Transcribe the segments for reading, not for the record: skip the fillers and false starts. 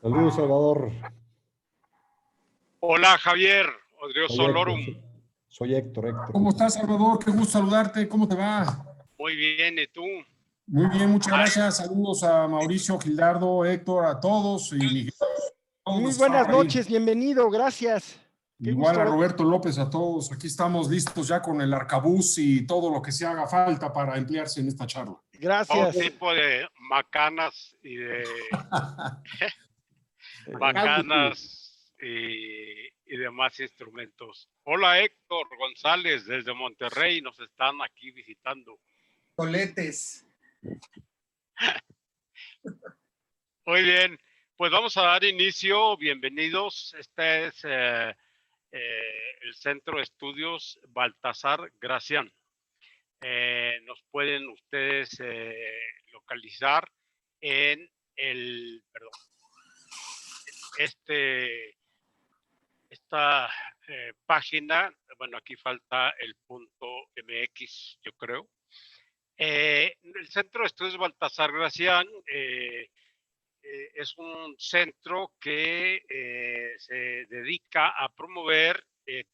Saludos, Salvador. Hola, Javier, odioso Soy Héctor, Lorum. soy Héctor. ¿Cómo estás, Salvador? Qué gusto saludarte. ¿Cómo te va? Muy bien, ¿y tú? Muy bien, muchas gracias. Saludos a Mauricio, Gildardo, Héctor, a todos y Miguel. Todos Muy los que buenas estaban ahí. noches, bienvenido, gracias. Qué Igual gusto a verte. Roberto López, a todos. Aquí estamos listos ya con el arcabuz y todo lo que se haga falta para emplearse en esta charla. Todo Gracias. tipo de macanas y macanas y demás instrumentos. Hola, Héctor González, desde Monterrey, nos están aquí visitando. Toletes. Muy bien, pues vamos a dar inicio. Bienvenidos. Este es el Centro de Estudios Baltasar Gracián. Nos pueden ustedes localizar en esta página. Bueno, aquí falta el punto MX, yo creo. El Centro de Estudios Baltasar Gracián es un centro que se dedica a promover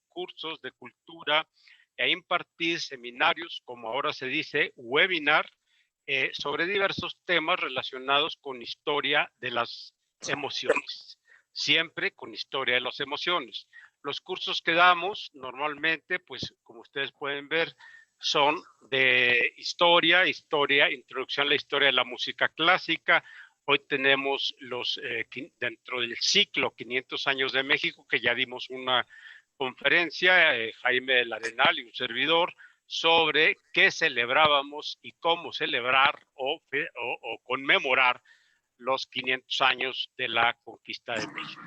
cursos de cultura e a impartir seminarios, como ahora se dice, webinar, sobre diversos temas relacionados con historia de las emociones, siempre con historia de las emociones. Los cursos que damos normalmente, pues como ustedes pueden ver, son de historia, introducción a la historia de la música clásica. Hoy tenemos dentro del ciclo 500 años de México, que ya dimos una conferencia, Jaime del Arenal y un servidor, sobre qué celebrábamos y cómo celebrar o conmemorar los 500 años de la conquista de México.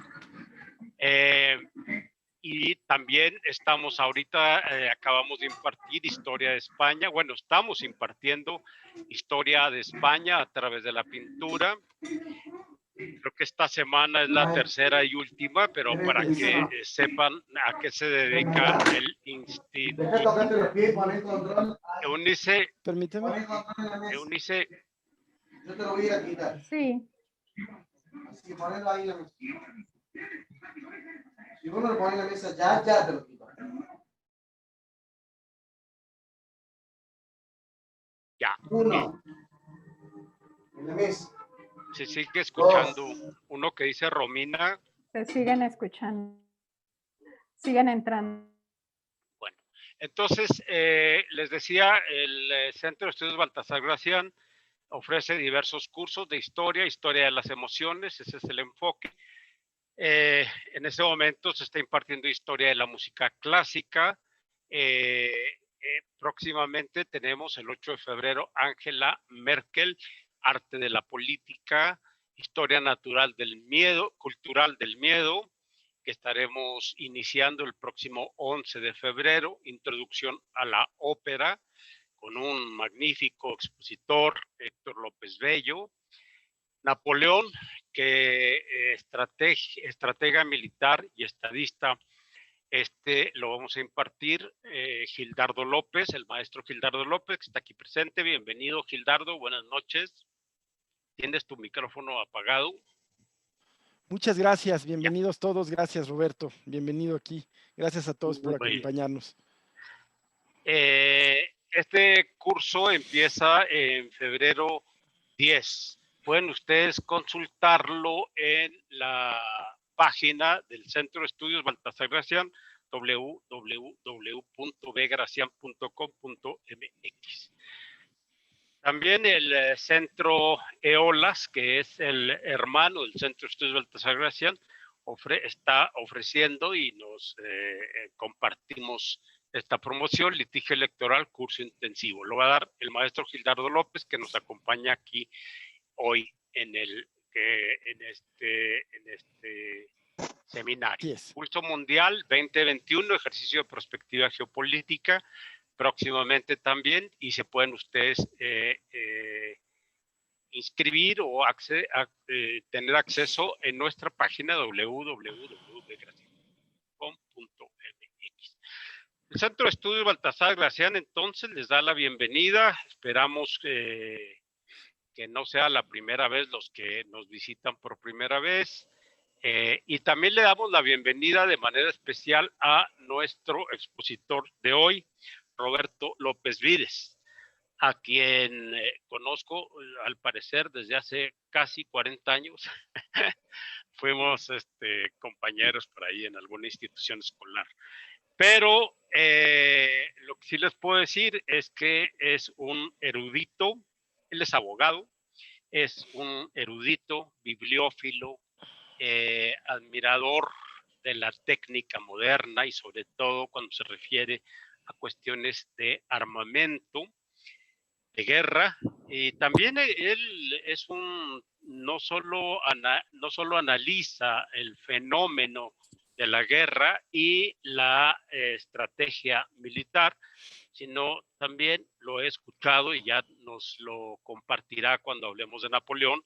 Y también estamos ahorita, acabamos de impartir historia de España. Bueno, estamos impartiendo historia de España a través de la pintura. Creo que esta semana es la tercera y última, pero para que sepan a qué se dedica el instituto. Eunice, Permíteme. Eunice, Yo te lo voy a ir a quitar. Sí. Así que ponelo ahí en la mesa. Si uno lo pone en la mesa, ya te lo quito. ya. Uno. En la mesa. Se sigue escuchando uno que dice Romina. Se siguen escuchando. Siguen entrando. Bueno, entonces les decía, el Centro de Estudios Baltasar Gracián ofrece diversos cursos de historia de las emociones, ese es el enfoque. En ese momento se está impartiendo historia de la música clásica. Próximamente tenemos el 8 de febrero Angela Merkel, arte de la política, historia natural del miedo, cultural del miedo, que estaremos iniciando el próximo 11 de febrero, introducción a la ópera, con un magnífico expositor, Héctor López Bello. Napoleón, que estratega militar y estadista, lo vamos a impartir Gildardo López, el maestro Gildardo López, que está aquí presente. Bienvenido, Gildardo, buenas noches. Tienes tu micrófono apagado. Muchas gracias, bienvenidos todos, gracias Roberto, bienvenido aquí. Gracias a todos por Muy bien. acompañarnos. Este curso empieza en febrero 10. Pueden ustedes consultarlo en la página del Centro de Estudios Baltasar Gracián, www.bgracian.com.mx. También el Centro EOLAS, que es el hermano del Centro de Estudios Baltasar Gracián, está ofreciendo y nos compartimos esta promoción, litigio electoral, curso intensivo. Lo va a dar el maestro Gildardo López, que nos acompaña aquí hoy en este seminario. Yes. Curso Mundial 2021, ejercicio de perspectiva geopolítica, próximamente también, y se pueden ustedes inscribir o tener acceso en nuestra página www.gracian.com.mx. El Centro de Estudios Baltasar Gracián entonces les da la bienvenida. Esperamos que no sea la primera vez los que nos visitan por primera vez. Y también le damos la bienvenida de manera especial a nuestro expositor de hoy, Roberto López Vides, a quien conozco al parecer desde hace casi 40 años. Fuimos compañeros por ahí en alguna institución escolar. Pero lo que sí les puedo decir es que es un erudito, él es abogado, es un erudito, bibliófilo, admirador de la técnica moderna y sobre todo cuando se refiere a cuestiones de armamento, de guerra, y también él es no solo analiza el fenómeno de la guerra y la estrategia militar, sino también lo he escuchado y ya nos lo compartirá cuando hablemos de Napoleón,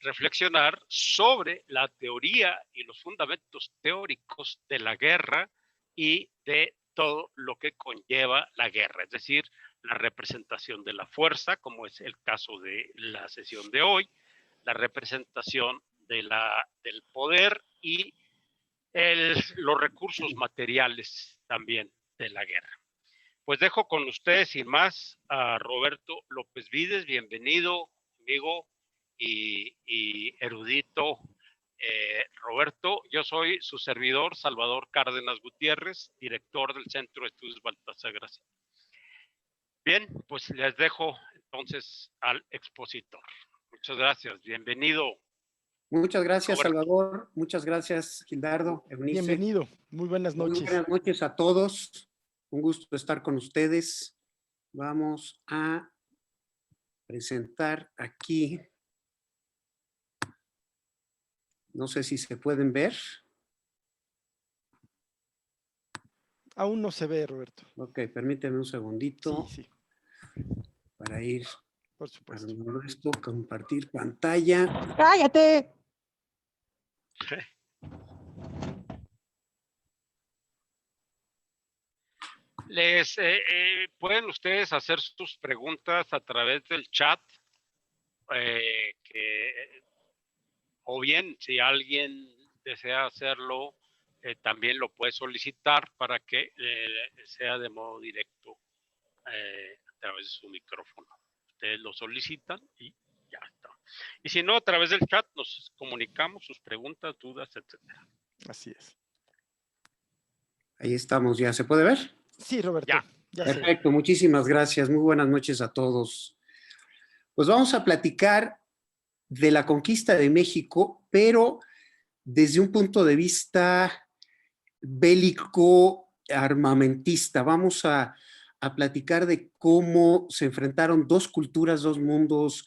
reflexionar sobre la teoría y los fundamentos teóricos de la guerra y de todo lo que conlleva la guerra, es decir, la representación de la fuerza, como es el caso de la sesión de hoy, la representación del poder y los recursos materiales también de la guerra. Pues dejo con ustedes sin más a Roberto López Vides. Bienvenido, amigo y erudito Roberto. Yo soy su servidor, Salvador Cárdenas Gutiérrez, director del Centro de Estudios Baltasar Gracián. Bien, pues les dejo entonces al expositor. Muchas gracias, bienvenido. Muchas gracias, Roberto. Salvador. Muchas gracias, Gildardo, Eunice. Bienvenido, muy buenas noches. Muy buenas noches a todos. Un gusto estar con ustedes. Vamos a presentar aquí. No sé si se pueden ver. Aún no se ve, Roberto. Ok, permíteme un segundito Sí, sí, para ir por supuesto. armando esto, compartir pantalla. ¡Cállate! Pueden ustedes hacer sus preguntas a través del chat, o bien si alguien desea hacerlo, también lo puede solicitar para que sea de modo directo a través de su micrófono. Ustedes lo solicitan y ya está. Y si no, a través del chat nos comunicamos sus preguntas, dudas, etcétera. Así es. Ahí estamos ya. ¿Se puede ver? Sí, Roberto. Ya se ve. Perfecto, muchísimas gracias. Muy buenas noches a todos. Pues vamos a platicar de la conquista de México, pero desde un punto de vista bélico armamentista. Vamos a platicar de cómo se enfrentaron dos culturas, dos mundos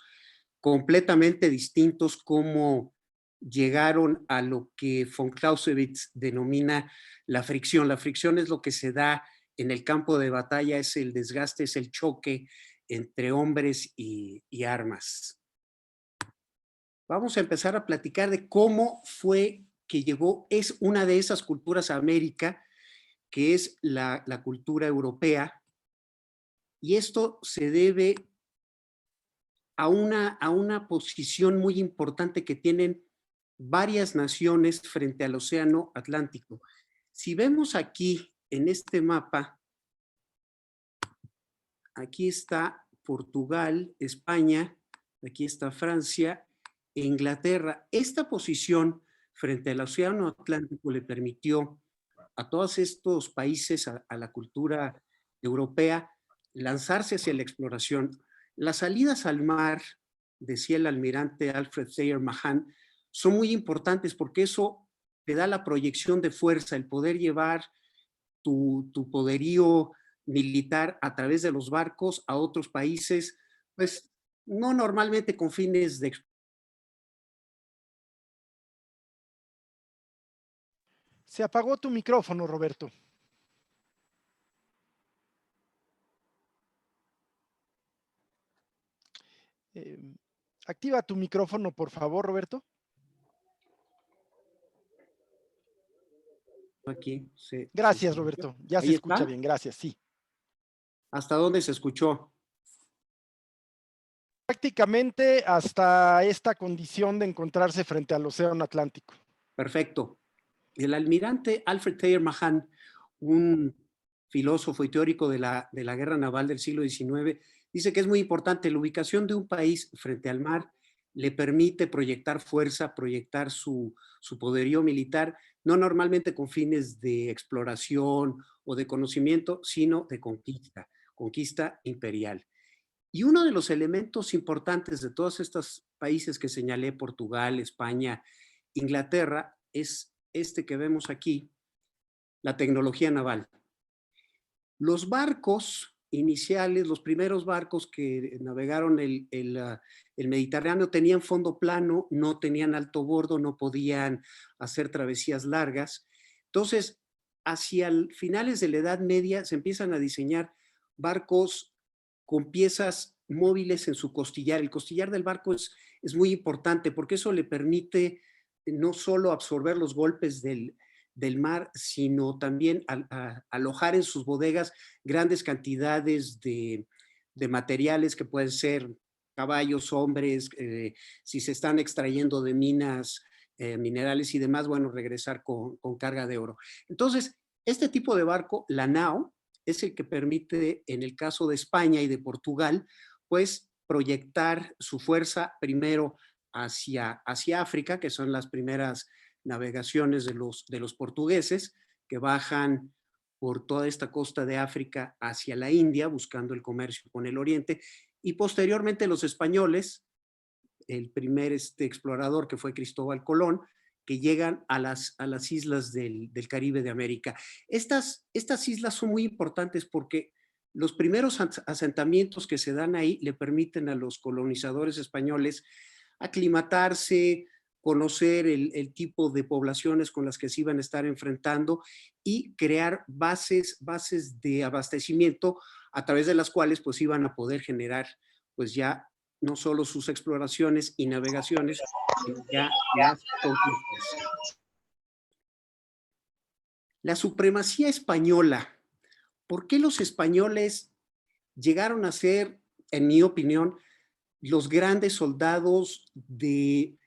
completamente distintos, cómo llegaron a lo que von Clausewitz denomina la fricción. La fricción es lo que se da en el campo de batalla, es el desgaste, es el choque entre hombres y armas. Vamos a empezar a platicar de cómo fue que llegó, es una de esas culturas a América, que es la cultura europea, y esto se debe a una posición muy importante que tienen varias naciones frente al Océano Atlántico. Si vemos aquí en este mapa, aquí está Portugal, España, aquí está Francia e Inglaterra. Esta posición frente al Océano Atlántico le permitió a todos estos países, a la cultura europea, lanzarse hacia la exploración. Las salidas al mar, decía el almirante Alfred Thayer Mahan, son muy importantes porque eso te da la proyección de fuerza, el poder llevar tu poderío militar a través de los barcos a otros países, pues no normalmente con fines de exploración. Se apagó tu micrófono, Roberto. Activa tu micrófono, por favor, Roberto. Aquí, Gracias, Roberto. Ya se escucha bien, gracias, sí. ¿Hasta dónde se escuchó? prácticamente hasta esta condición de encontrarse frente al Océano Atlántico. Perfecto. El almirante Alfred Thayer Mahan, un filósofo y teórico de la guerra naval del siglo XIX, dice que es muy importante la ubicación de un país frente al mar, le permite proyectar fuerza, proyectar su poderío militar, no normalmente con fines de exploración o de conocimiento, sino de conquista imperial. Y uno de los elementos importantes de todos estos países que señalé, Portugal, España, Inglaterra, es este que vemos aquí, la tecnología naval. Los barcos iniciales, los primeros barcos que navegaron el Mediterráneo tenían fondo plano, no tenían alto bordo, no podían hacer travesías largas. Entonces, hacia finales de la Edad Media se empiezan a diseñar barcos con piezas móviles en su costillar. El costillar del barco es muy importante porque eso le permite no solo absorber los golpes del mar, sino también alojar en sus bodegas grandes cantidades de materiales que pueden ser caballos, hombres, si se están extrayendo de minas, minerales y demás, bueno, regresar con carga de oro. Entonces, este tipo de barco, la nao, es el que permite, en el caso de España y de Portugal, pues proyectar su fuerza primero hacia África, que son las primeras navegaciones de los portugueses, que bajan por toda esta costa de África hacia la India, buscando el comercio con el Oriente, y posteriormente los españoles, el primer explorador que fue Cristóbal Colón, que llegan a las islas del Caribe de América. Estas islas son muy importantes porque los primeros asentamientos que se dan ahí le permiten a los colonizadores españoles aclimatarse, conocer el tipo de poblaciones con las que se iban a estar enfrentando y crear bases de abastecimiento a través de las cuales pues iban a poder generar pues ya no solo sus exploraciones y navegaciones, sino ya las conquistas. La supremacía española. ¿Por qué los españoles llegaron a ser, en mi opinión, los grandes soldados del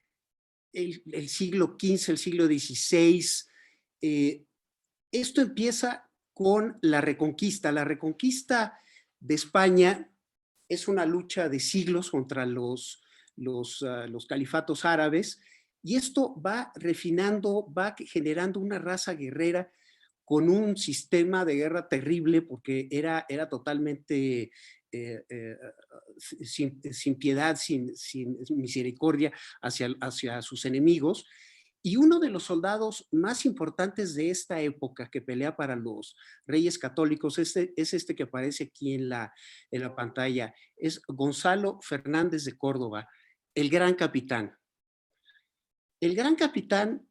siglo XV, el siglo XVI? Esto empieza con la Reconquista. La Reconquista de España es una lucha de siglos contra los califatos árabes, y esto va refinando, va generando una raza guerrera con un sistema de guerra terrible porque era totalmente sin piedad, sin misericordia hacia sus enemigos. Y uno de los soldados más importantes de esta época que pelea para los reyes católicos es este que aparece aquí en la pantalla. Es Gonzalo Fernández de Córdoba, el Gran Capitán. El Gran Capitán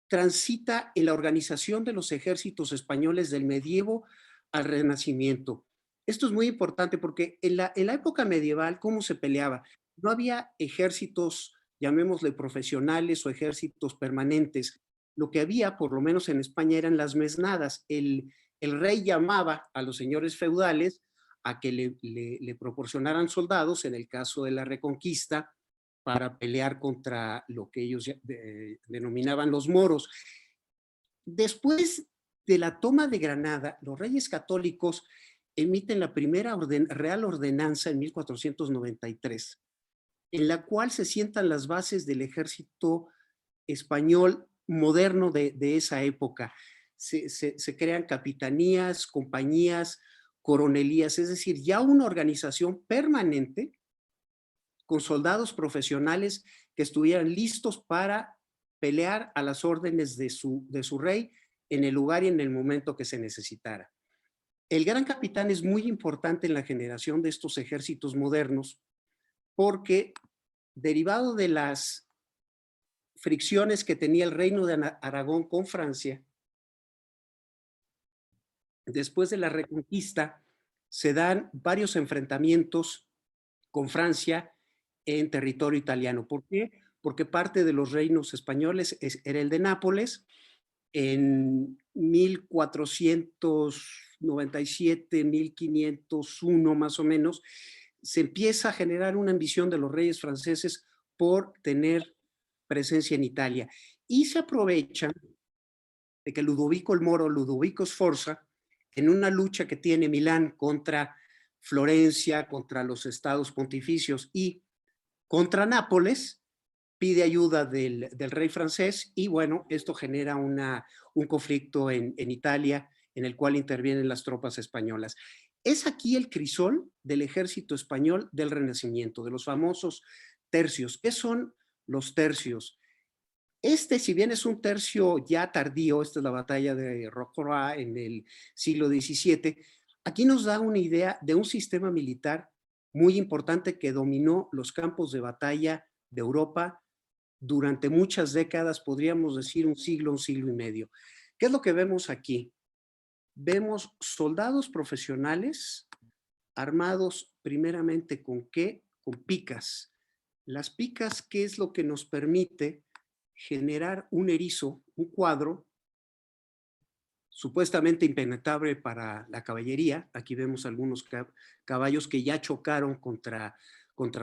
transita en la organización de los ejércitos españoles del medievo al Renacimiento. Esto es muy importante porque en la época medieval, ¿cómo se peleaba? No había ejércitos, llamémosle profesionales o ejércitos permanentes. Lo que había, por lo menos en España, eran las mesnadas. El rey llamaba a los señores feudales a que le proporcionaran soldados, en el caso de la Reconquista, para pelear contra lo que ellos denominaban los moros. Después de la toma de Granada, los reyes católicos emiten la primera Real Ordenanza en 1493, en la cual se sientan las bases del ejército español moderno de esa época. Se crean capitanías, compañías, coronelías, es decir, ya una organización permanente con soldados profesionales que estuvieran listos para pelear a las órdenes de su rey en el lugar y en el momento que se necesitara. El Gran Capitán es muy importante en la generación de estos ejércitos modernos porque, derivado de las fricciones que tenía el reino de Aragón con Francia, después de la Reconquista se dan varios enfrentamientos con Francia en territorio italiano. ¿Por qué? Porque parte de los reinos españoles era el de Nápoles. En 1497, 1501 más o menos, se empieza a generar una ambición de los reyes franceses por tener presencia en Italia. Y se aprovechan de que Ludovico el Moro, Ludovico Sforza, en una lucha que tiene Milán contra Florencia, contra los estados pontificios y contra Nápoles, pide ayuda del rey francés y bueno, esto genera un conflicto en Italia en el cual intervienen las tropas españolas. Es aquí el crisol del ejército español del Renacimiento, de los famosos tercios. ¿Qué son los tercios? Si bien es un tercio ya tardío, esta es la batalla de Rocroi en el siglo XVII, aquí nos da una idea de un sistema militar muy importante que dominó los campos de batalla de Europa durante muchas décadas, podríamos decir un siglo y medio. ¿Qué es lo que vemos aquí? Vemos soldados profesionales armados primeramente ¿con qué? Con picas. Las picas, ¿qué es lo que nos permite generar un erizo, un cuadro supuestamente impenetrable para la caballería? Aquí vemos algunos caballos que ya chocaron contra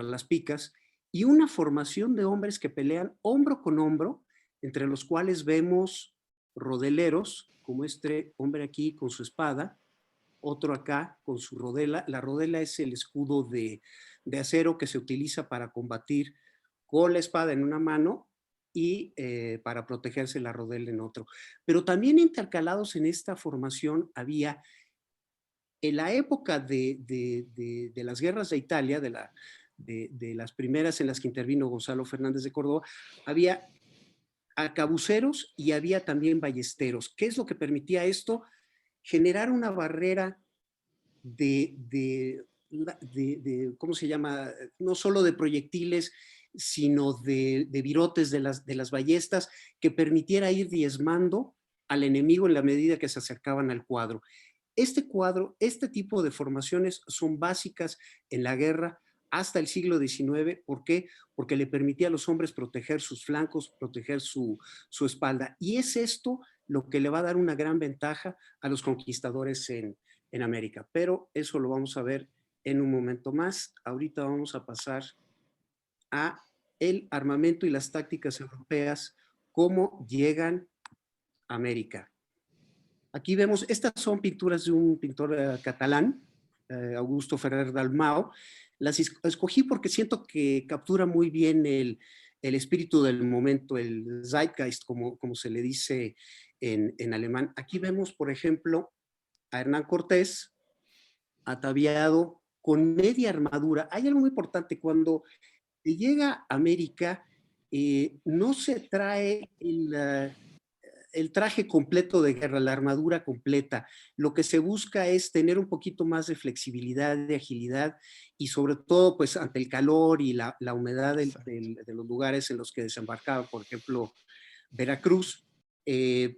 las picas y una formación de hombres que pelean hombro con hombro, entre los cuales vemos rodeleros, como este hombre aquí con su espada, otro acá con su rodela. La rodela es el escudo de acero que se utiliza para combatir con la espada en una mano y para protegerse la rodela en otro. Pero también intercalados en esta formación había, en la época de las guerras de Italia, de las primeras en las que intervino Gonzalo Fernández de Córdoba, había arcabuceros y había también ballesteros. ¿Qué es lo que permitía esto? Generar una barrera ¿cómo se llama? No solo de proyectiles, sino de virotes de las ballestas, que permitiera ir diezmando al enemigo en la medida que se acercaban al cuadro. Este tipo de formaciones son básicas en la guerra hasta el siglo XIX. ¿Por qué? Porque le permitía a los hombres proteger sus flancos, proteger su espalda. Y es esto lo que le va a dar una gran ventaja a los conquistadores en América. Pero eso lo vamos a ver en un momento más. Ahorita vamos a pasar a el armamento y las tácticas europeas, cómo llegan a América. Aquí vemos, estas son pinturas de un pintor catalán, Augusto Ferrer Dalmau. Las escogí porque siento que captura muy bien el espíritu del momento, el Zeitgeist, como se le dice en alemán. Aquí vemos, por ejemplo, a Hernán Cortés ataviado con media armadura. Hay algo muy importante, cuando llega a América, no se trae el traje completo de guerra, la armadura completa. Lo que se busca es tener un poquito más de flexibilidad, de agilidad y sobre todo pues ante el calor y la humedad de los lugares en los que desembarcaban, por ejemplo, Veracruz,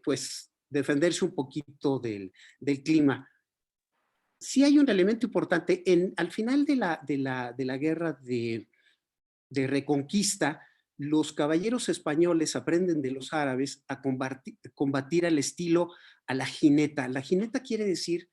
pues defenderse un poquito del clima. Sí hay un elemento importante. Al final de la guerra de Reconquista, los caballeros españoles aprenden de los árabes a combatir al estilo a la jineta. La jineta quiere decir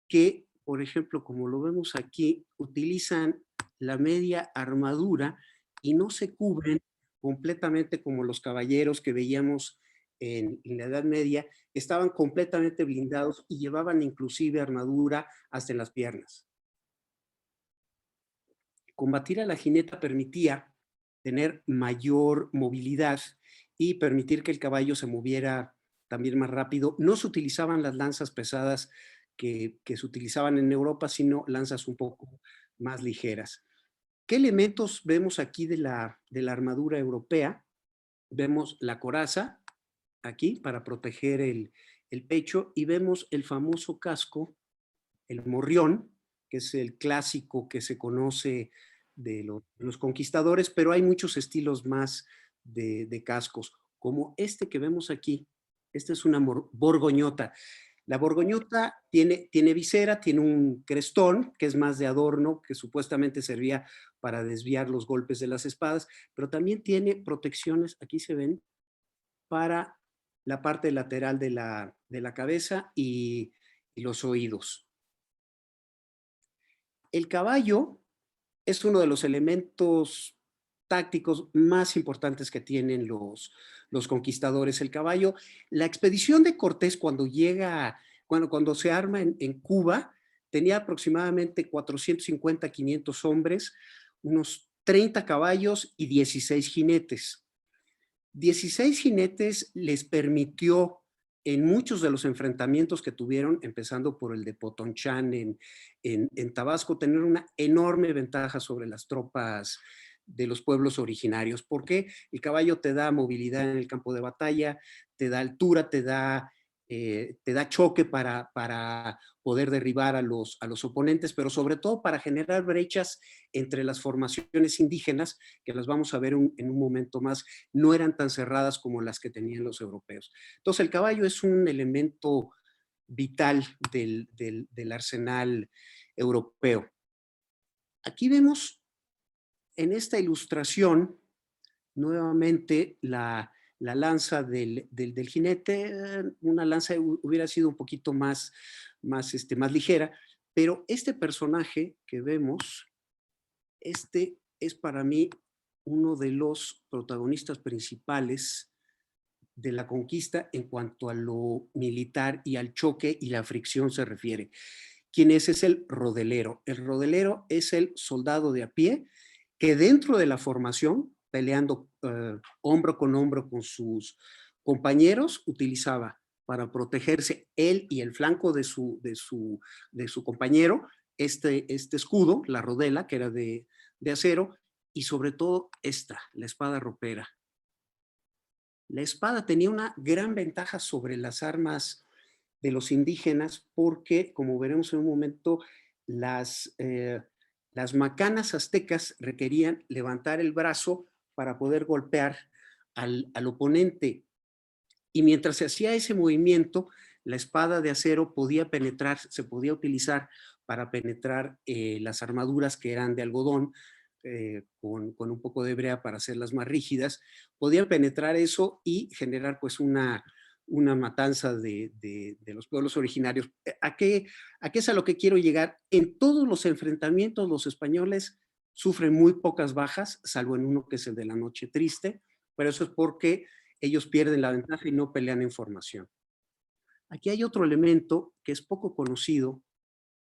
que, por ejemplo, como lo vemos aquí, utilizan la media armadura y no se cubren completamente como los caballeros que veíamos en la Edad Media. Estaban completamente blindados y llevaban inclusive armadura hasta en las piernas. Combatir a la jineta permitía tener mayor movilidad y permitir que el caballo se moviera también más rápido. No se utilizaban las lanzas pesadas que se utilizaban en Europa, sino lanzas un poco más ligeras. ¿Qué elementos vemos aquí de la armadura europea? Vemos la coraza aquí para proteger el pecho y vemos el famoso casco, el morrión, que es el clásico que se conoce de los conquistadores, pero hay muchos estilos más de cascos, como este que vemos aquí. Esta es una borgoñota. La borgoñota tiene visera, tiene un crestón, que es más de adorno, que supuestamente servía para desviar los golpes de las espadas, pero también tiene protecciones, aquí se ven, para la parte lateral de la cabeza y los oídos. El caballo es uno de los elementos tácticos más importantes que tienen los conquistadores, el caballo. La expedición de Cortés cuando llega, cuando se arma en Cuba, tenía aproximadamente 450, 500 hombres, unos 30 caballos y 16 jinetes. 16 jinetes les permitió en muchos de los enfrentamientos que tuvieron, empezando por el de Potonchán en Tabasco, tener una enorme ventaja sobre las tropas de los pueblos originarios, porque el caballo te da movilidad en el campo de batalla, te da altura, te da choque para poder derribar a los oponentes, pero sobre todo para generar brechas entre las formaciones indígenas, que las vamos a ver en un momento más, no eran tan cerradas como las que tenían los europeos. Entonces el caballo es un elemento vital del arsenal europeo. Aquí vemos en esta ilustración nuevamente la lanza del jinete. Una lanza hubiera sido un poquito más ligera, pero este personaje que vemos, este es para mí uno de los protagonistas principales de la conquista en cuanto a lo militar y al choque y la fricción se refiere. ¿Quién es? Es el rodelero. El rodelero es el soldado de a pie que dentro de la formación, peleando hombro con hombro con sus compañeros, utilizaba para protegerse él y el flanco de su compañero este escudo, la rodela, que era de acero, y sobre todo la espada ropera. La espada tenía una gran ventaja sobre las armas de los indígenas porque, como veremos en un momento, las macanas aztecas requerían levantar el brazo para poder golpear al oponente. Y mientras se hacía ese movimiento, la espada de acero podía penetrar, se podía utilizar para penetrar las armaduras que eran de algodón, con un poco de brea para hacerlas más rígidas. Podían penetrar eso y generar pues una matanza de los pueblos originarios. ¿A qué es a lo que quiero llegar? En todos los enfrentamientos los españoles sufren muy pocas bajas, salvo en uno que es el de la Noche Triste, pero eso es porque ellos pierden la ventaja y no pelean en formación. Aquí hay otro elemento que es poco conocido,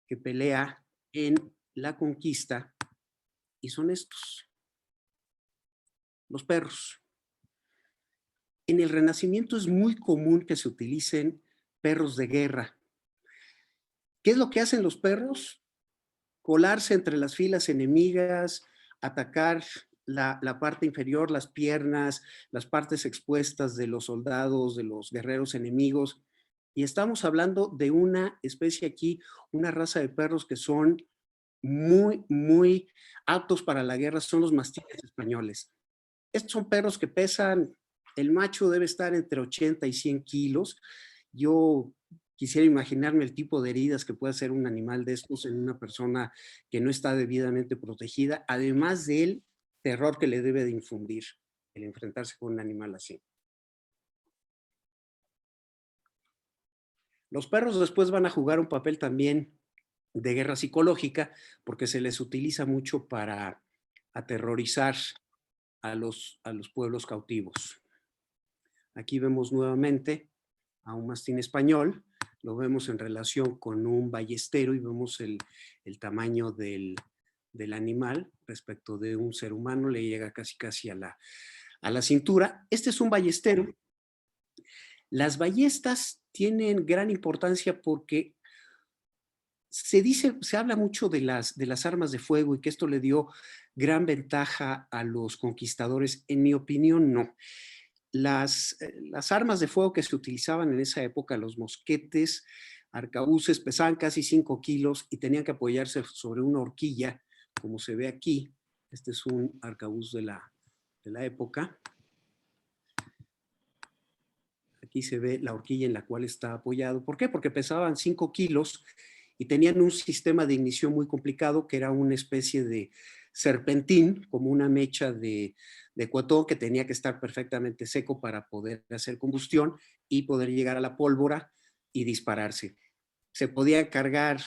que pelea en la conquista, y son estos, los perros. En el Renacimiento es muy común que se utilicen perros de guerra. ¿Qué es lo que hacen los perros? Colarse entre las filas enemigas, atacar la parte inferior, las piernas, las partes expuestas de los soldados, de los guerreros enemigos. Y estamos hablando de una especie aquí, una raza de perros que son muy, muy aptos para la guerra, son los mastines españoles. Estos son perros que pesan, el macho debe estar entre 80 y 100 kilos. Yo quisiera imaginarme el tipo de heridas que puede hacer un animal de estos en una persona que no está debidamente protegida, además del terror que le debe de infundir el enfrentarse con un animal así. Los perros después van a jugar un papel también de guerra psicológica porque se les utiliza mucho para aterrorizar a los pueblos cautivos. Aquí vemos nuevamente a un mastín español, lo vemos en relación con un ballestero y vemos el tamaño del animal respecto de un ser humano, le llega casi a la cintura. Este es un ballestero. Las ballestas tienen gran importancia porque se habla mucho de las armas de fuego y que esto le dio gran ventaja a los conquistadores. En mi opinión, no. Las armas de fuego que se utilizaban en esa época, los mosquetes, arcabuces, pesaban casi 5 kilos y tenían que apoyarse sobre una horquilla, como se ve aquí. Este es un arcabuz de la época. Aquí se ve la horquilla en la cual está apoyado. ¿Por qué? Porque pesaban 5 kilos y tenían un sistema de ignición muy complicado que era una especie de serpentín, como una mecha de cuatón que tenía que estar perfectamente seco para poder hacer combustión y poder llegar a la pólvora y dispararse. Se podía cargar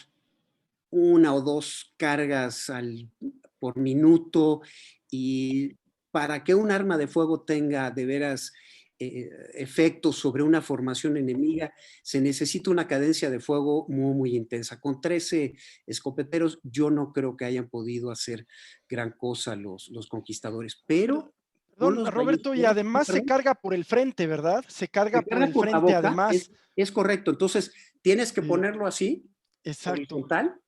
1 o 2 cargas por minuto, y para que un arma de fuego tenga de veras efectos sobre una formación enemiga, se necesita una cadencia de fuego muy, muy intensa. Con 13 escopeteros yo no creo que hayan podido hacer gran cosa los conquistadores, pero con Perdón, los Roberto, y ballesteros, además se perdón, carga por el frente, ¿verdad? Se carga se por carga el por la frente, boca, además. es correcto. Entonces tienes que Sí, ponerlo así, exacto. horizontal,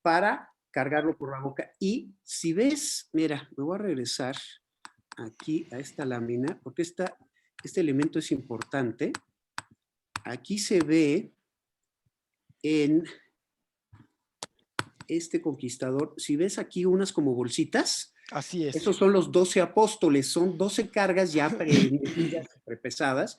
para cargarlo por la boca. Y si ves, mira, me voy a regresar aquí a esta lámina, porque este elemento es importante. Aquí se ve en este conquistador, si ves aquí unas como bolsitas, Así es. esos son los 12 apóstoles, son 12 cargas ya premedidas, prepesadas,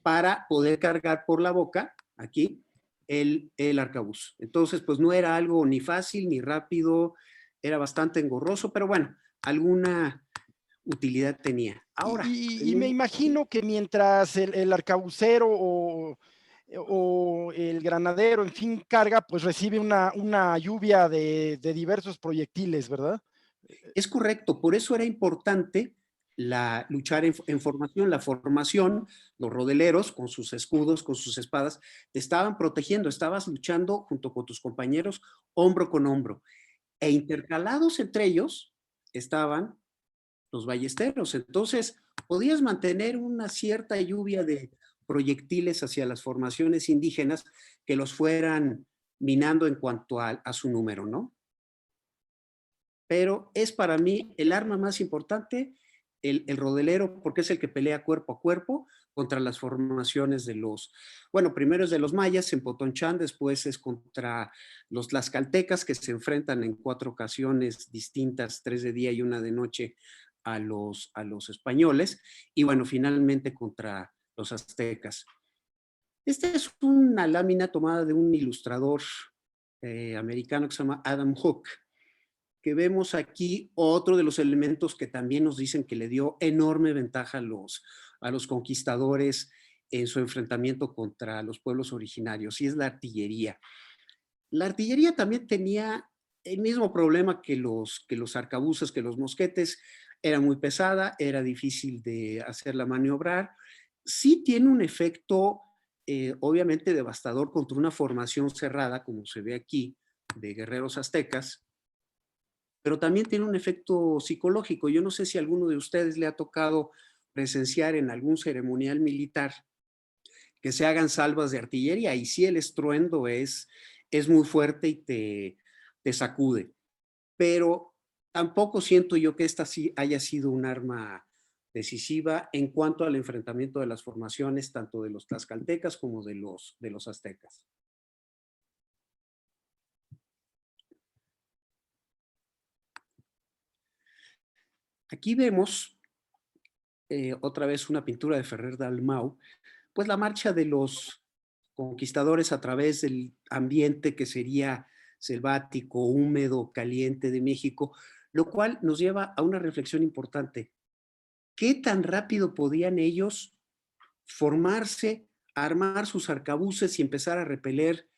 para poder cargar por la boca, aquí, el arcabuz. Entonces, pues no era algo ni fácil ni rápido, era bastante engorroso, pero bueno, alguna utilidad tenía. Ahora, Y me imagino que mientras el arcabucero o el granadero, en fin, carga, pues recibe una lluvia de diversos proyectiles, ¿verdad? es correcto, por eso era importante luchar en formación. La formación, los rodeleros con sus escudos, con sus espadas, te estaban protegiendo, estabas luchando junto con tus compañeros hombro con hombro. E intercalados entre ellos estaban los ballesteros. Entonces, podías mantener una cierta lluvia de proyectiles hacia las formaciones indígenas que los fueran minando en cuanto a su número, ¿no? Pero es para mí el arma más importante, el rodelero, porque es el que pelea cuerpo a cuerpo contra las formaciones de bueno, primero es de los mayas en Potonchán, después es contra los tlaxcaltecas, que se enfrentan en 4 ocasiones distintas, 3 de día y 1 de noche, a los españoles, y bueno, finalmente contra los aztecas. Esta es una lámina tomada de un ilustrador americano que se llama Adam Hook, que vemos aquí otro de los elementos que también nos dicen que le dio enorme ventaja a los conquistadores en su enfrentamiento contra los pueblos originarios, y es la artillería. La artillería también tenía el mismo problema que los arcabuces, que los mosquetes. Era muy pesada, era difícil de hacerla maniobrar. Sí tiene un efecto obviamente devastador contra una formación cerrada, como se ve aquí, de guerreros aztecas, pero también tiene un efecto psicológico. Yo no sé si a alguno de ustedes le ha tocado presenciar en algún ceremonial militar que se hagan salvas de artillería, y sí, el estruendo es muy fuerte y te sacude, pero tampoco siento yo que esta sí haya sido un arma decisiva en cuanto al enfrentamiento de las formaciones, tanto de los tlaxcaltecas como de los aztecas. Aquí vemos otra vez una pintura de Ferrer Dalmau, pues la marcha de los conquistadores a través del ambiente que sería selvático, húmedo, caliente de México, lo cual nos lleva a una reflexión importante. ¿Qué tan rápido podían ellos formarse, armar sus arcabuces y empezar a repeler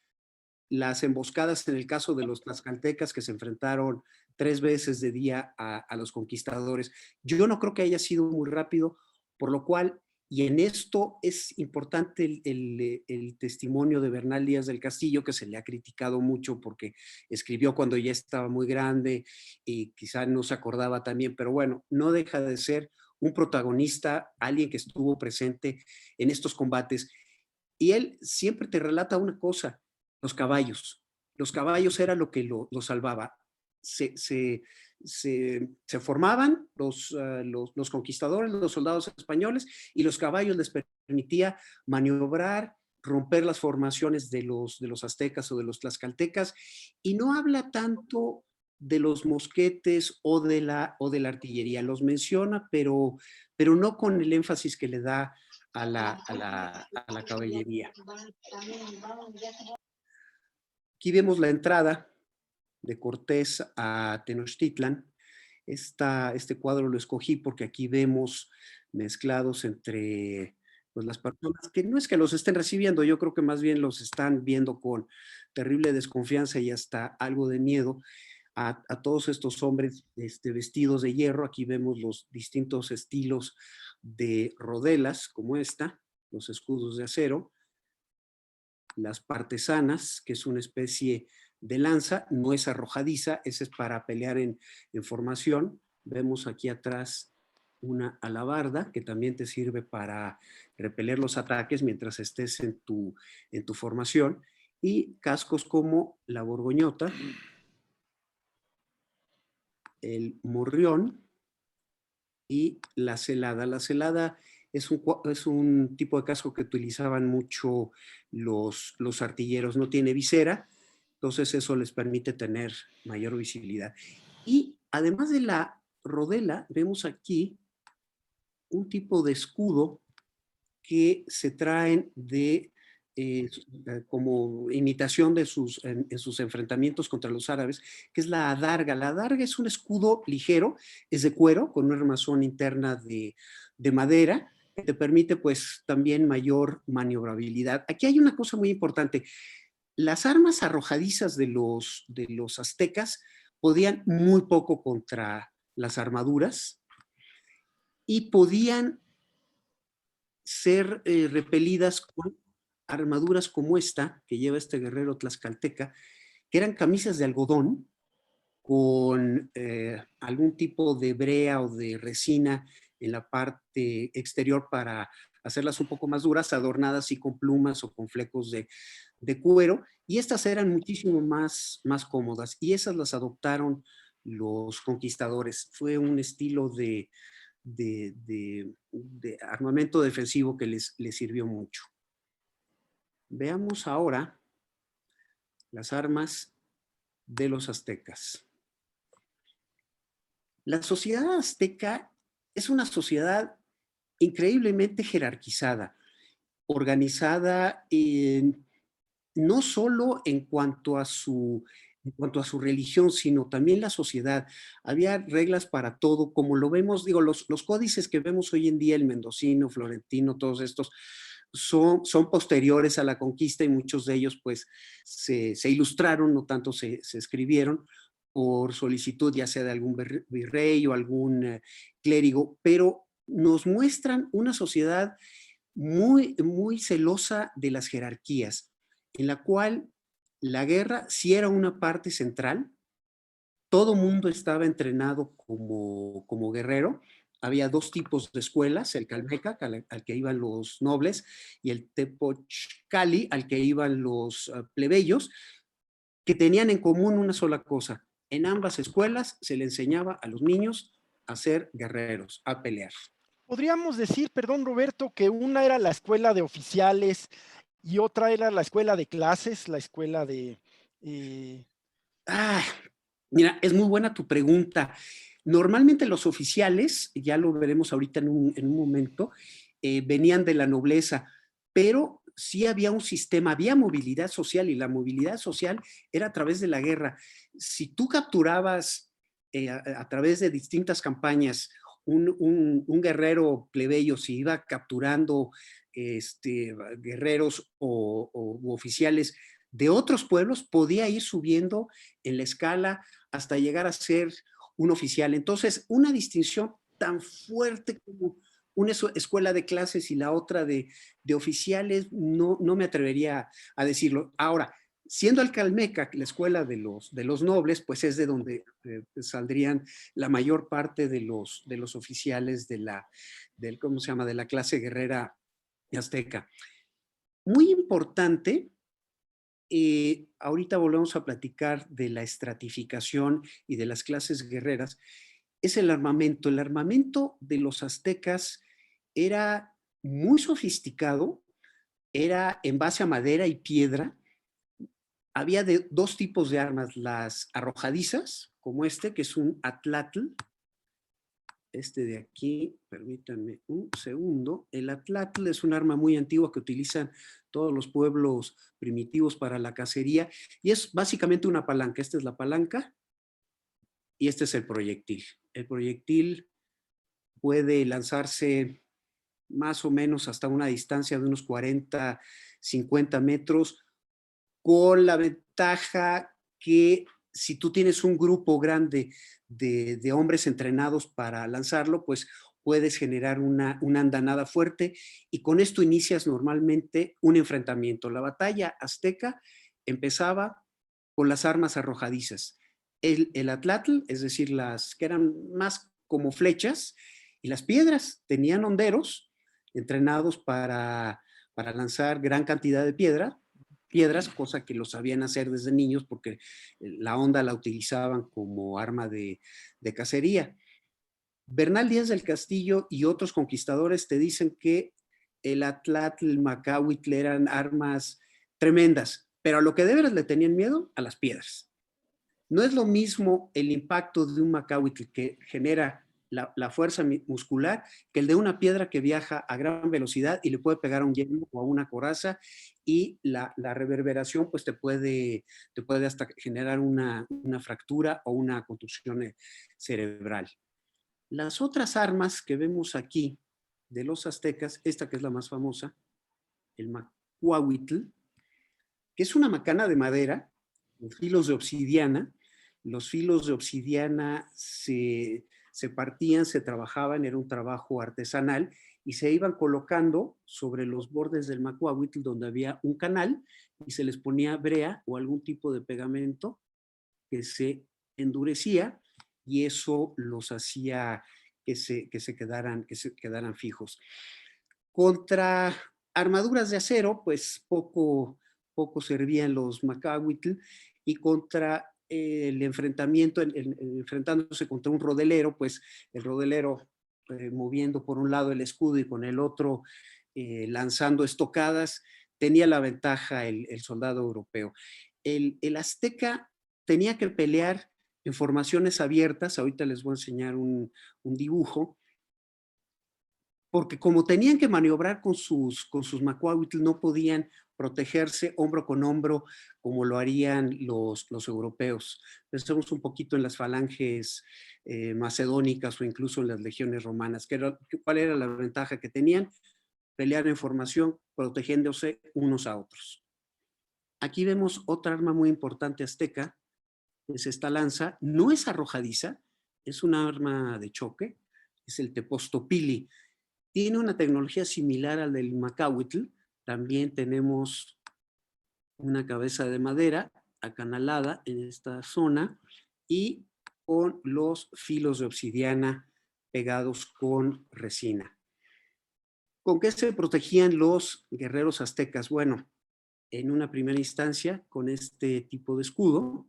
las emboscadas en el caso de los tlaxcaltecas, que se enfrentaron 3 veces de día a los conquistadores? Yo no creo que haya sido muy rápido, por lo cual, y en esto es importante el testimonio de Bernal Díaz del Castillo, que se le ha criticado mucho porque escribió cuando ya estaba muy grande y quizá no se acordaba también, pero bueno, no deja de ser un protagonista, alguien que estuvo presente en estos combates. Y él siempre te relata una cosa: los caballos. Los caballos era lo que lo salvaba. Se formaban los conquistadores, los soldados españoles, y los caballos les permitía maniobrar, romper las formaciones de los aztecas o de los tlaxcaltecas, y no habla tanto de los mosquetes o de la artillería. Los menciona, pero no con el énfasis que le da a la caballería. Aquí vemos la entrada de Cortés a Tenochtitlan. Este cuadro lo escogí porque aquí vemos mezclados entre pues, las personas que no es que los estén recibiendo, yo creo que más bien los están viendo con terrible desconfianza y hasta algo de miedo, a todos estos hombres vestidos de hierro. Aquí vemos los distintos estilos de rodelas, como esta, los escudos de acero, las partesanas, que es una especie de lanza, no es arrojadiza, esa es para pelear en formación. Vemos aquí atrás una alabarda, que también te sirve para repeler los ataques mientras estés en tu formación, y cascos como la borgoñota, el morrión y la celada. La celada es un tipo de casco que utilizaban mucho los artilleros. No tiene visera, entonces eso les permite tener mayor visibilidad. Y además de la rodela, vemos aquí un tipo de escudo que se traen como imitación de en sus enfrentamientos contra los árabes, que es la adarga. La adarga es un escudo ligero, es de cuero, con una armazón interna de madera, que te permite pues también mayor maniobrabilidad. Aquí hay una cosa muy importante. Las armas arrojadizas de los aztecas podían muy poco contra las armaduras y podían ser repelidas con armaduras como esta, que lleva este guerrero tlaxcalteca, que eran camisas de algodón con algún tipo de brea o de resina en la parte exterior para hacerlas un poco más duras, adornadas así con plumas o con flecos de cuero, y estas eran muchísimo más cómodas, y esas las adoptaron los conquistadores. Fue un estilo de armamento defensivo que les sirvió mucho. Veamos ahora las armas de los aztecas. La sociedad azteca es una sociedad increíblemente jerarquizada, organizada no solo en cuanto a su religión, sino también la sociedad. Había reglas para todo, como lo vemos, digo, los códices que vemos hoy en día, el mendocino, florentino, todos estos, son posteriores a la conquista, y muchos de ellos pues se ilustraron, no tanto se escribieron por solicitud ya sea de algún virrey o algún clérigo, pero nos muestran una sociedad muy, muy celosa de las jerarquías, en la cual la guerra sí era una parte central. Todo mundo estaba entrenado como guerrero. Había dos tipos de escuelas, el calmeca, al que iban los nobles, y el tepochcali, al que iban los plebeyos, que tenían en común una sola cosa. En ambas escuelas se le enseñaba a los niños a ser guerreros, a pelear. Podríamos decir, perdón Roberto, que una era la escuela de oficiales y otra era la escuela de clases, la escuela de... Mira, es muy buena tu pregunta. Normalmente los oficiales, ya lo veremos ahorita en un momento, venían de la nobleza, pero sí había un sistema, había movilidad social, y la movilidad social era a través de la guerra. Si tú capturabas a través de distintas campañas un guerrero plebeyo, si iba capturando guerreros u oficiales de otros pueblos, podía ir subiendo en la escala hasta llegar a ser un oficial. Entonces, una distinción tan fuerte como una escuela de clases y la otra de oficiales, no me atrevería a decirlo. Ahora, siendo el Calmeca la escuela de los nobles, pues es de donde saldrían la mayor parte de los oficiales ¿cómo se llama?, de la clase guerrera azteca. Muy importante, ahorita volvemos a platicar de la estratificación y de las clases guerreras, es el armamento. El armamento de los aztecas era muy sofisticado, era en base a madera y piedra. Había dos tipos de armas, las arrojadizas, como que es un atlatl. Este de aquí, permítanme un segundo. El atlatl es un arma muy antigua que utilizan todos los pueblos primitivos para la cacería, y es básicamente una palanca. Esta es la palanca y este es el proyectil. El proyectil puede lanzarse más o menos hasta una distancia de unos 40, 50 metros, con la ventaja que si tú tienes un grupo grande de hombres entrenados para lanzarlo, pues puedes generar una andanada fuerte y con esto inicias normalmente un enfrentamiento. La batalla azteca empezaba con las armas arrojadizas. El atlatl, es decir, las que eran más como flechas, y las piedras tenían honderos entrenados para lanzar gran cantidad de piedras, cosa que lo sabían hacer desde niños porque la honda la utilizaban como arma de cacería. Bernal Díaz del Castillo y otros conquistadores te dicen que el atlatl, el macahuitl eran armas tremendas, pero a lo que de veras le tenían miedo, a las piedras. No es lo mismo el impacto de un macahuitl que genera la fuerza muscular que el de una piedra que viaja a gran velocidad y le puede pegar a un yelmo o a una coraza y la reverberación pues te puede hasta generar una fractura o una contusión cerebral. Las otras armas que vemos aquí de los aztecas, esta que es la más famosa, el macuahuitl, que es una macana de madera con filos de obsidiana. Los filos de obsidiana se partían, se trabajaban, era un trabajo artesanal y se iban colocando sobre los bordes del macuahuitl donde había un canal y se les ponía brea o algún tipo de pegamento que se endurecía y eso los hacía que se quedaran fijos. Contra armaduras de acero, pues poco servían los macahuitl y contra el enfrentamiento, enfrentándose contra un rodelero, pues el rodelero moviendo por un lado el escudo y con el otro lanzando estocadas, tenía la ventaja el soldado europeo. El azteca tenía que pelear en formaciones abiertas, ahorita les voy a enseñar un dibujo, porque como tenían que maniobrar con sus macuahuitl, no podían protegerse hombro con hombro como lo harían los europeos. Pensemos un poquito en las falanges macedónicas o incluso en las legiones romanas. ¿Cuál era la ventaja que tenían? Pelear en formación, protegiéndose unos a otros. Aquí vemos otra arma muy importante azteca, es esta lanza. No es arrojadiza, es una arma de choque, es el tepostopili. Tiene una tecnología similar al del macahuitl. También tenemos una cabeza de madera acanalada en esta zona y con los filos de obsidiana pegados con resina. ¿Con qué se protegían los guerreros aztecas? Bueno, en una primera instancia con este tipo de escudo,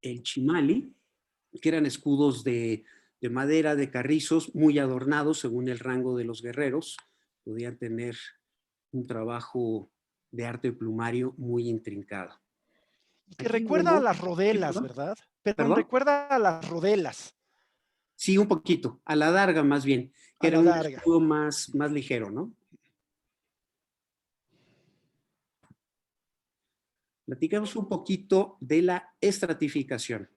el chimali, que eran escudos de madera, de carrizos, muy adornados según el rango de los guerreros. Podían tener un trabajo de arte plumario muy intrincado. Que recuerda a las rodelas, ¿verdad? ¿Perdón? Recuerda a las rodelas. Sí, un poquito, a la darga más bien, que era un escudo más ligero, ¿no? Platicamos un poquito de la estratificación.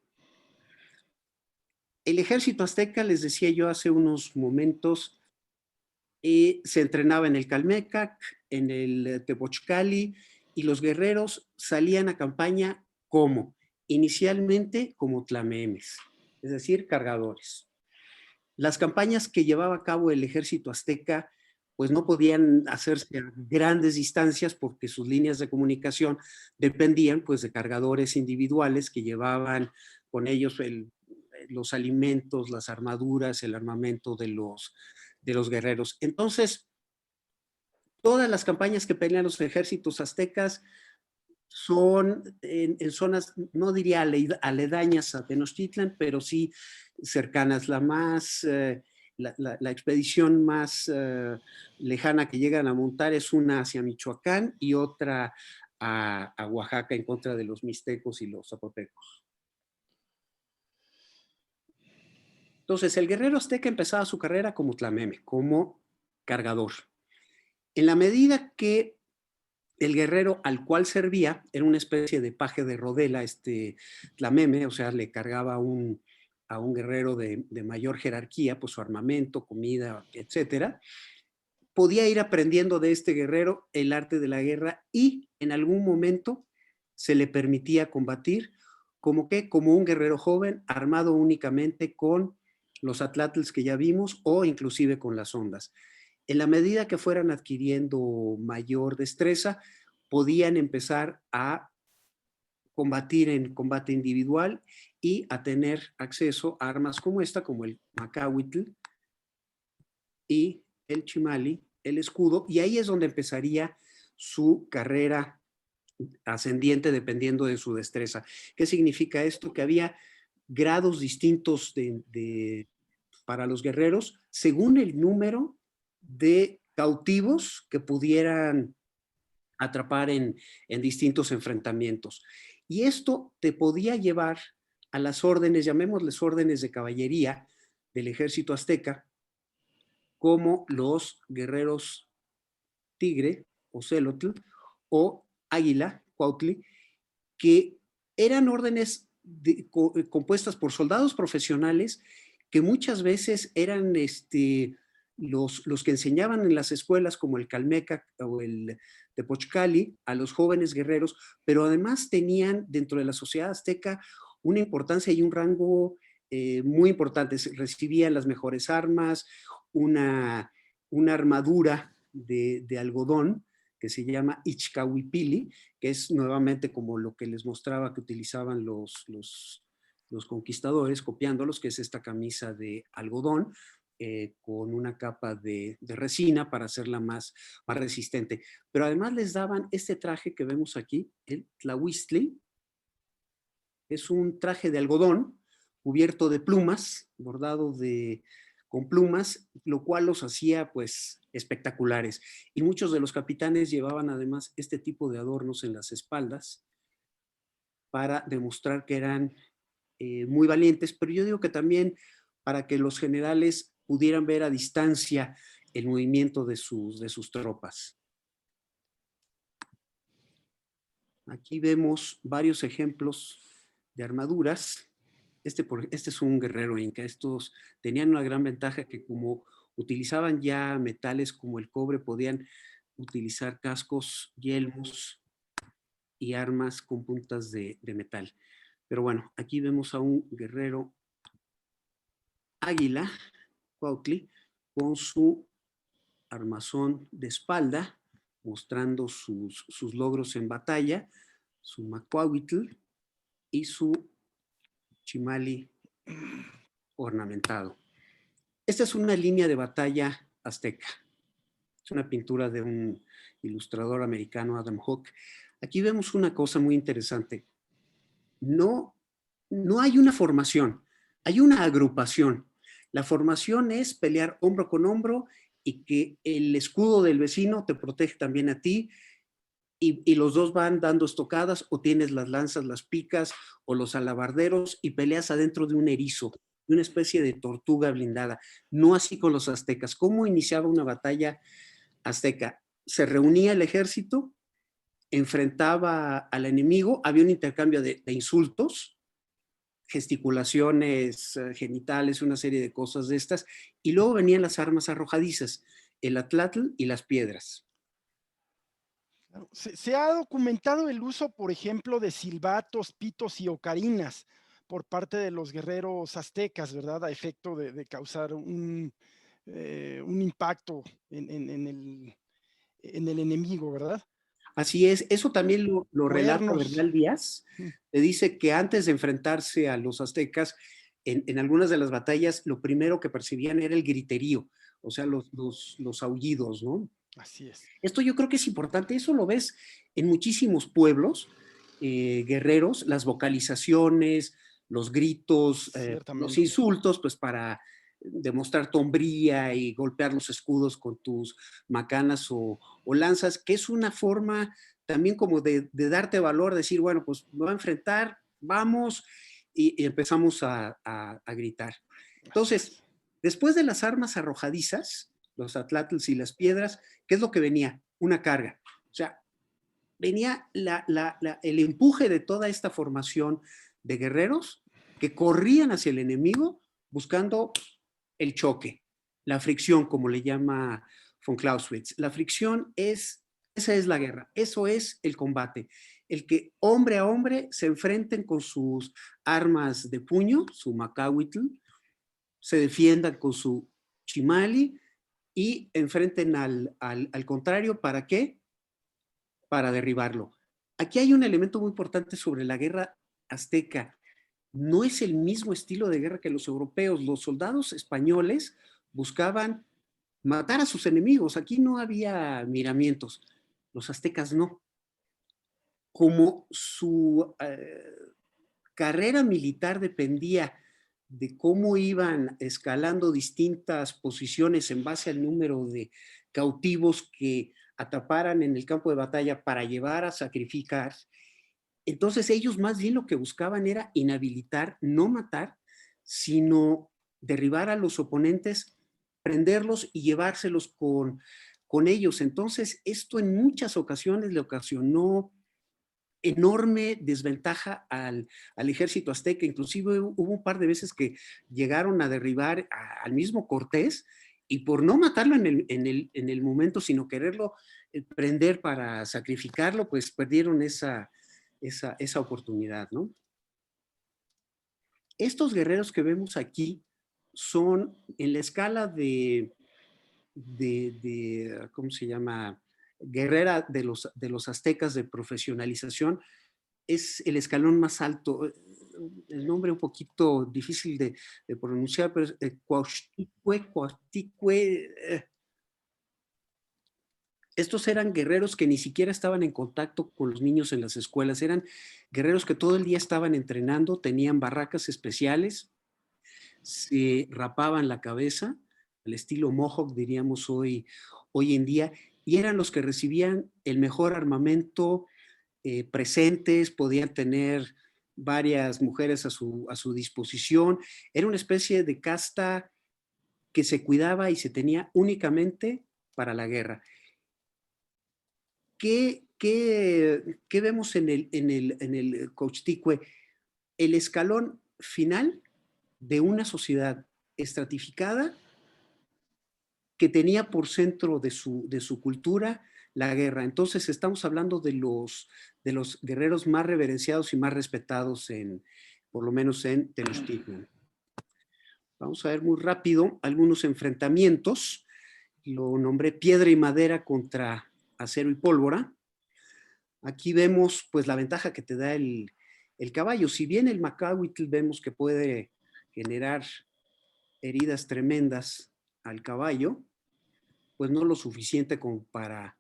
El ejército azteca, les decía yo hace unos momentos, se entrenaba en el Calmecac, en el Tepochcali, y los guerreros salían a campaña como, inicialmente como tlamemes, es decir, cargadores. Las campañas que llevaba a cabo el ejército azteca, pues no podían hacerse a grandes distancias porque sus líneas de comunicación dependían pues de cargadores individuales que llevaban con ellos los alimentos, las armaduras, el armamento de los guerreros. Entonces, todas las campañas que pelean los ejércitos aztecas son en zonas, no diría aledañas a Tenochtitlan, pero sí cercanas. La expedición más lejana que llegan a montar es una hacia Michoacán y otra a Oaxaca en contra de los mixtecos y los zapotecos. Entonces, el guerrero azteca empezaba su carrera como tlameme, como cargador. En la medida que el guerrero al cual servía era una especie de paje de rodela, tlameme, o sea, le cargaba a un guerrero de mayor jerarquía, pues su armamento, comida, etcétera, podía ir aprendiendo de este guerrero el arte de la guerra y en algún momento se le permitía combatir ¿Como qué? Como un guerrero joven armado únicamente con los atlatls que ya vimos o inclusive con las ondas. En la medida que fueran adquiriendo mayor destreza, podían empezar a combatir en combate individual y a tener acceso a armas como esta, como el macahuitl y el chimali, el escudo, y ahí es donde empezaría su carrera ascendiente dependiendo de su destreza. ¿Qué significa esto? Que había grados distintos para los guerreros según el número de cautivos que pudieran atrapar en distintos enfrentamientos. Y esto te podía llevar a las órdenes, llamémosles órdenes de caballería del ejército azteca, como los guerreros tigre o celotl o águila, cuautli, que eran órdenes compuestas por soldados profesionales que muchas veces eran los que enseñaban en las escuelas como el Calmeca o el Tepochcali a los jóvenes guerreros, pero además tenían dentro de la sociedad azteca una importancia y un rango muy importante. Recibían las mejores armas, una armadura de algodón que se llama Ichcahuipili, que es nuevamente como lo que les mostraba que utilizaban los conquistadores, copiándolos, que es esta camisa de algodón, con una capa de resina para hacerla más resistente. Pero además les daban este traje que vemos aquí, el tlahuistli. Es un traje de algodón cubierto de plumas, bordado con plumas, lo cual los hacía pues espectaculares. Y muchos de los capitanes llevaban además este tipo de adornos en las espaldas para demostrar que eran muy valientes, pero yo digo que también para que los generales pudieran ver a distancia el movimiento de sus tropas. Aquí vemos varios ejemplos de armaduras. Este es un guerrero inca. Estos tenían una gran ventaja que como utilizaban ya metales como el cobre, podían utilizar cascos, yelmos y armas con puntas de metal. Pero bueno, aquí vemos a un guerrero águila, Cuautli, con su armazón de espalda, mostrando sus logros en batalla, su macuahuitl y su chimali ornamentado. Esta es una línea de batalla azteca. Es una pintura de un ilustrador americano, Adam Hook. Aquí vemos una cosa muy interesante. No hay una formación, hay una agrupación. La formación es pelear hombro con hombro y que el escudo del vecino te protege también a ti y los dos van dando estocadas o tienes las lanzas, las picas o los alabarderos y peleas adentro de un erizo, de una especie de tortuga blindada. No así con los aztecas. ¿Cómo iniciaba una batalla azteca? Se reunía el ejército, enfrentaba al enemigo, había un intercambio de insultos, gesticulaciones genitales, una serie de cosas de estas, y luego venían las armas arrojadizas, el atlatl y las piedras. Se ha documentado el uso, por ejemplo, de silbatos, pitos y ocarinas por parte de los guerreros aztecas, ¿verdad? A efecto de causar un impacto en el enemigo, ¿verdad? Así es, eso también lo relata Bernal Díaz. Le dice que antes de enfrentarse a los aztecas, en algunas de las batallas, lo primero que percibían era el griterío, o sea, los aullidos, ¿no? Así es. Esto yo creo que es importante, eso lo ves en muchísimos pueblos guerreros, las vocalizaciones, los gritos, los insultos, pues para demostrar tu hombría y golpear los escudos con tus macanas o lanzas, que es una forma también como de darte valor, decir, bueno, pues me voy a enfrentar, vamos, y empezamos a gritar. Entonces, después de las armas arrojadizas, los atlatls y las piedras, ¿qué es lo que venía? Una carga. O sea, venía el empuje de toda esta formación de guerreros que corrían hacia el enemigo buscando el choque, la fricción, como le llama von Clausewitz. La fricción esa es la guerra, eso es el combate. el que hombre a hombre se enfrenten con sus armas de puño, su macahuitl, se defiendan con su chimali y enfrenten al contrario. ¿Para qué? Para derribarlo. Aquí hay un elemento muy importante sobre la guerra azteca. No es el mismo estilo de guerra que los europeos. Los soldados españoles buscaban matar a sus enemigos. Aquí no había miramientos. Los aztecas no. Como su carrera militar dependía de cómo iban escalando distintas posiciones en base al número de cautivos que atraparan en el campo de batalla para llevar a sacrificar, entonces ellos más bien lo que buscaban era inhabilitar, no matar, sino derribar a los oponentes, prenderlos y llevárselos con ellos. Entonces esto en muchas ocasiones le ocasionó enorme desventaja al ejército azteca. Inclusive hubo un par de veces que llegaron a derribar al mismo Cortés y por no matarlo en el momento, sino quererlo prender para sacrificarlo, pues perdieron esa oportunidad, ¿no? Estos guerreros que vemos aquí son en la escala de ¿cómo se llama? Guerrera de los aztecas de profesionalización, es el escalón más alto. El nombre un poquito difícil de pronunciar, pero es Cuauhticue. Estos eran guerreros que ni siquiera estaban en contacto con los niños en las escuelas, eran guerreros que todo el día estaban entrenando, tenían barracas especiales, se rapaban la cabeza, al estilo Mohawk diríamos hoy en día, y eran los que recibían el mejor armamento, presentes, podían tener varias mujeres a su disposición. Era una especie de casta que se cuidaba y se tenía únicamente para la guerra. ¿Qué vemos en el Cuauhticue? El escalón final de una sociedad estratificada que tenía por centro de su cultura la guerra. Entonces estamos hablando de los guerreros más reverenciados y más respetados por lo menos en Tenochtitlan. Vamos a ver muy rápido algunos enfrentamientos. Lo nombré piedra y madera contra acero y pólvora. Aquí vemos pues la ventaja que te da el caballo. Si bien el macahuitl vemos que puede generar heridas tremendas al caballo, pues no lo suficiente como para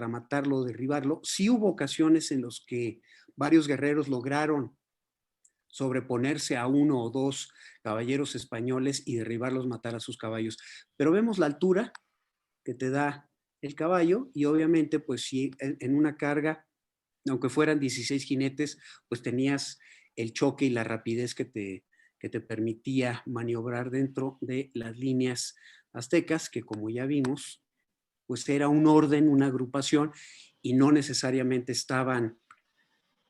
matarlo o derribarlo. Sí hubo ocasiones en las que varios guerreros lograron sobreponerse a uno o dos caballeros españoles y derribarlos, matar a sus caballos. Pero vemos la altura que te da el caballo y obviamente pues si en una carga, aunque fueran 16 jinetes, pues tenías el choque y la rapidez que te permitía maniobrar dentro de las líneas aztecas, que como ya vimos, pues era un orden, una agrupación, y no necesariamente estaban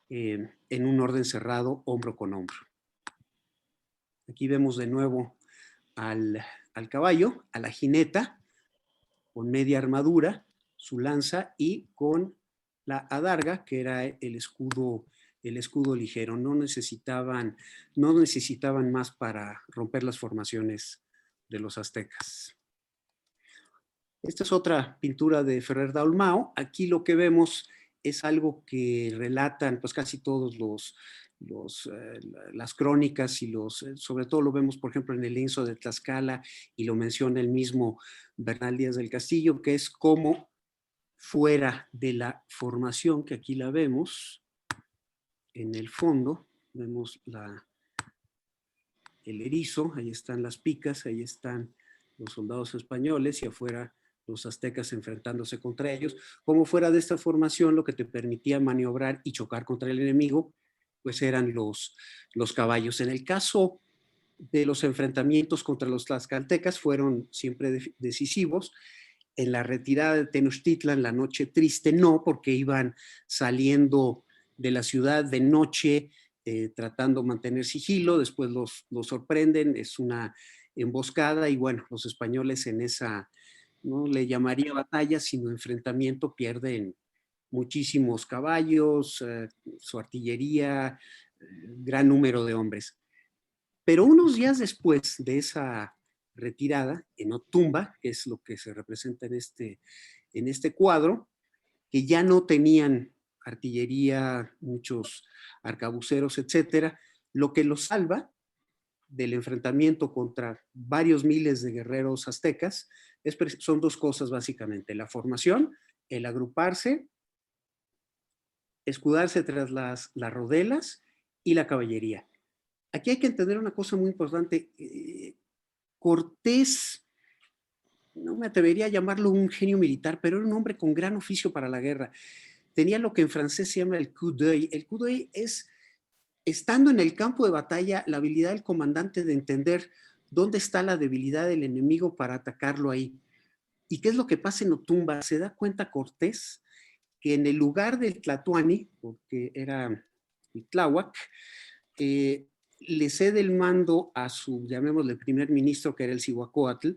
en un orden cerrado, hombro con hombro. Aquí vemos de nuevo al caballo, a la jineta, con media armadura, su lanza y con la adarga, que era el escudo ligero. No necesitaban más para romper las formaciones de los aztecas. Esta es otra pintura de Ferrer Dalmau. Aquí lo que vemos es algo que relatan pues casi todos las crónicas y sobre todo lo vemos por ejemplo en el lienzo de Tlaxcala y lo menciona el mismo Bernal Díaz del Castillo, que es cómo fuera de la formación, que aquí la vemos en el fondo, vemos el erizo, ahí están las picas, ahí están los soldados españoles y afuera los aztecas enfrentándose contra ellos. Como fuera de esta formación, lo que te permitía maniobrar y chocar contra el enemigo, pues eran los caballos. En el caso de los enfrentamientos contra los tlaxcaltecas, fueron siempre decisivos. En la retirada de Tenochtitlan, la noche triste, no, porque iban saliendo de la ciudad de noche, tratando de mantener sigilo, después los sorprenden, es una emboscada y bueno, los españoles en esa, no le llamaría batalla, sino enfrentamiento, pierden muchísimos caballos, su artillería, gran número de hombres. Pero unos días después de esa retirada, en Otumba, que es lo que se representa en este cuadro, que ya no tenían artillería, muchos arcabuceros, etcétera, lo que los salva del enfrentamiento contra varios miles de guerreros aztecas son dos cosas básicamente: la formación, el agruparse, escudarse tras las rodelas y la caballería. Aquí hay que entender una cosa muy importante. Cortés, no me atrevería a llamarlo un genio militar, pero era un hombre con gran oficio para la guerra. Tenía lo que en francés se llama el coup d'œil. El coup d'œil es, estando en el campo de batalla, la habilidad del comandante de entender dónde está la debilidad del enemigo para atacarlo ahí. ¿Y qué es lo que pasa en Otumba? Se da cuenta Cortés que en el lugar del Tlatoani, porque era Tláhuac, le cede el mando a su, llamémosle, primer ministro, que era el Cihuacóatl,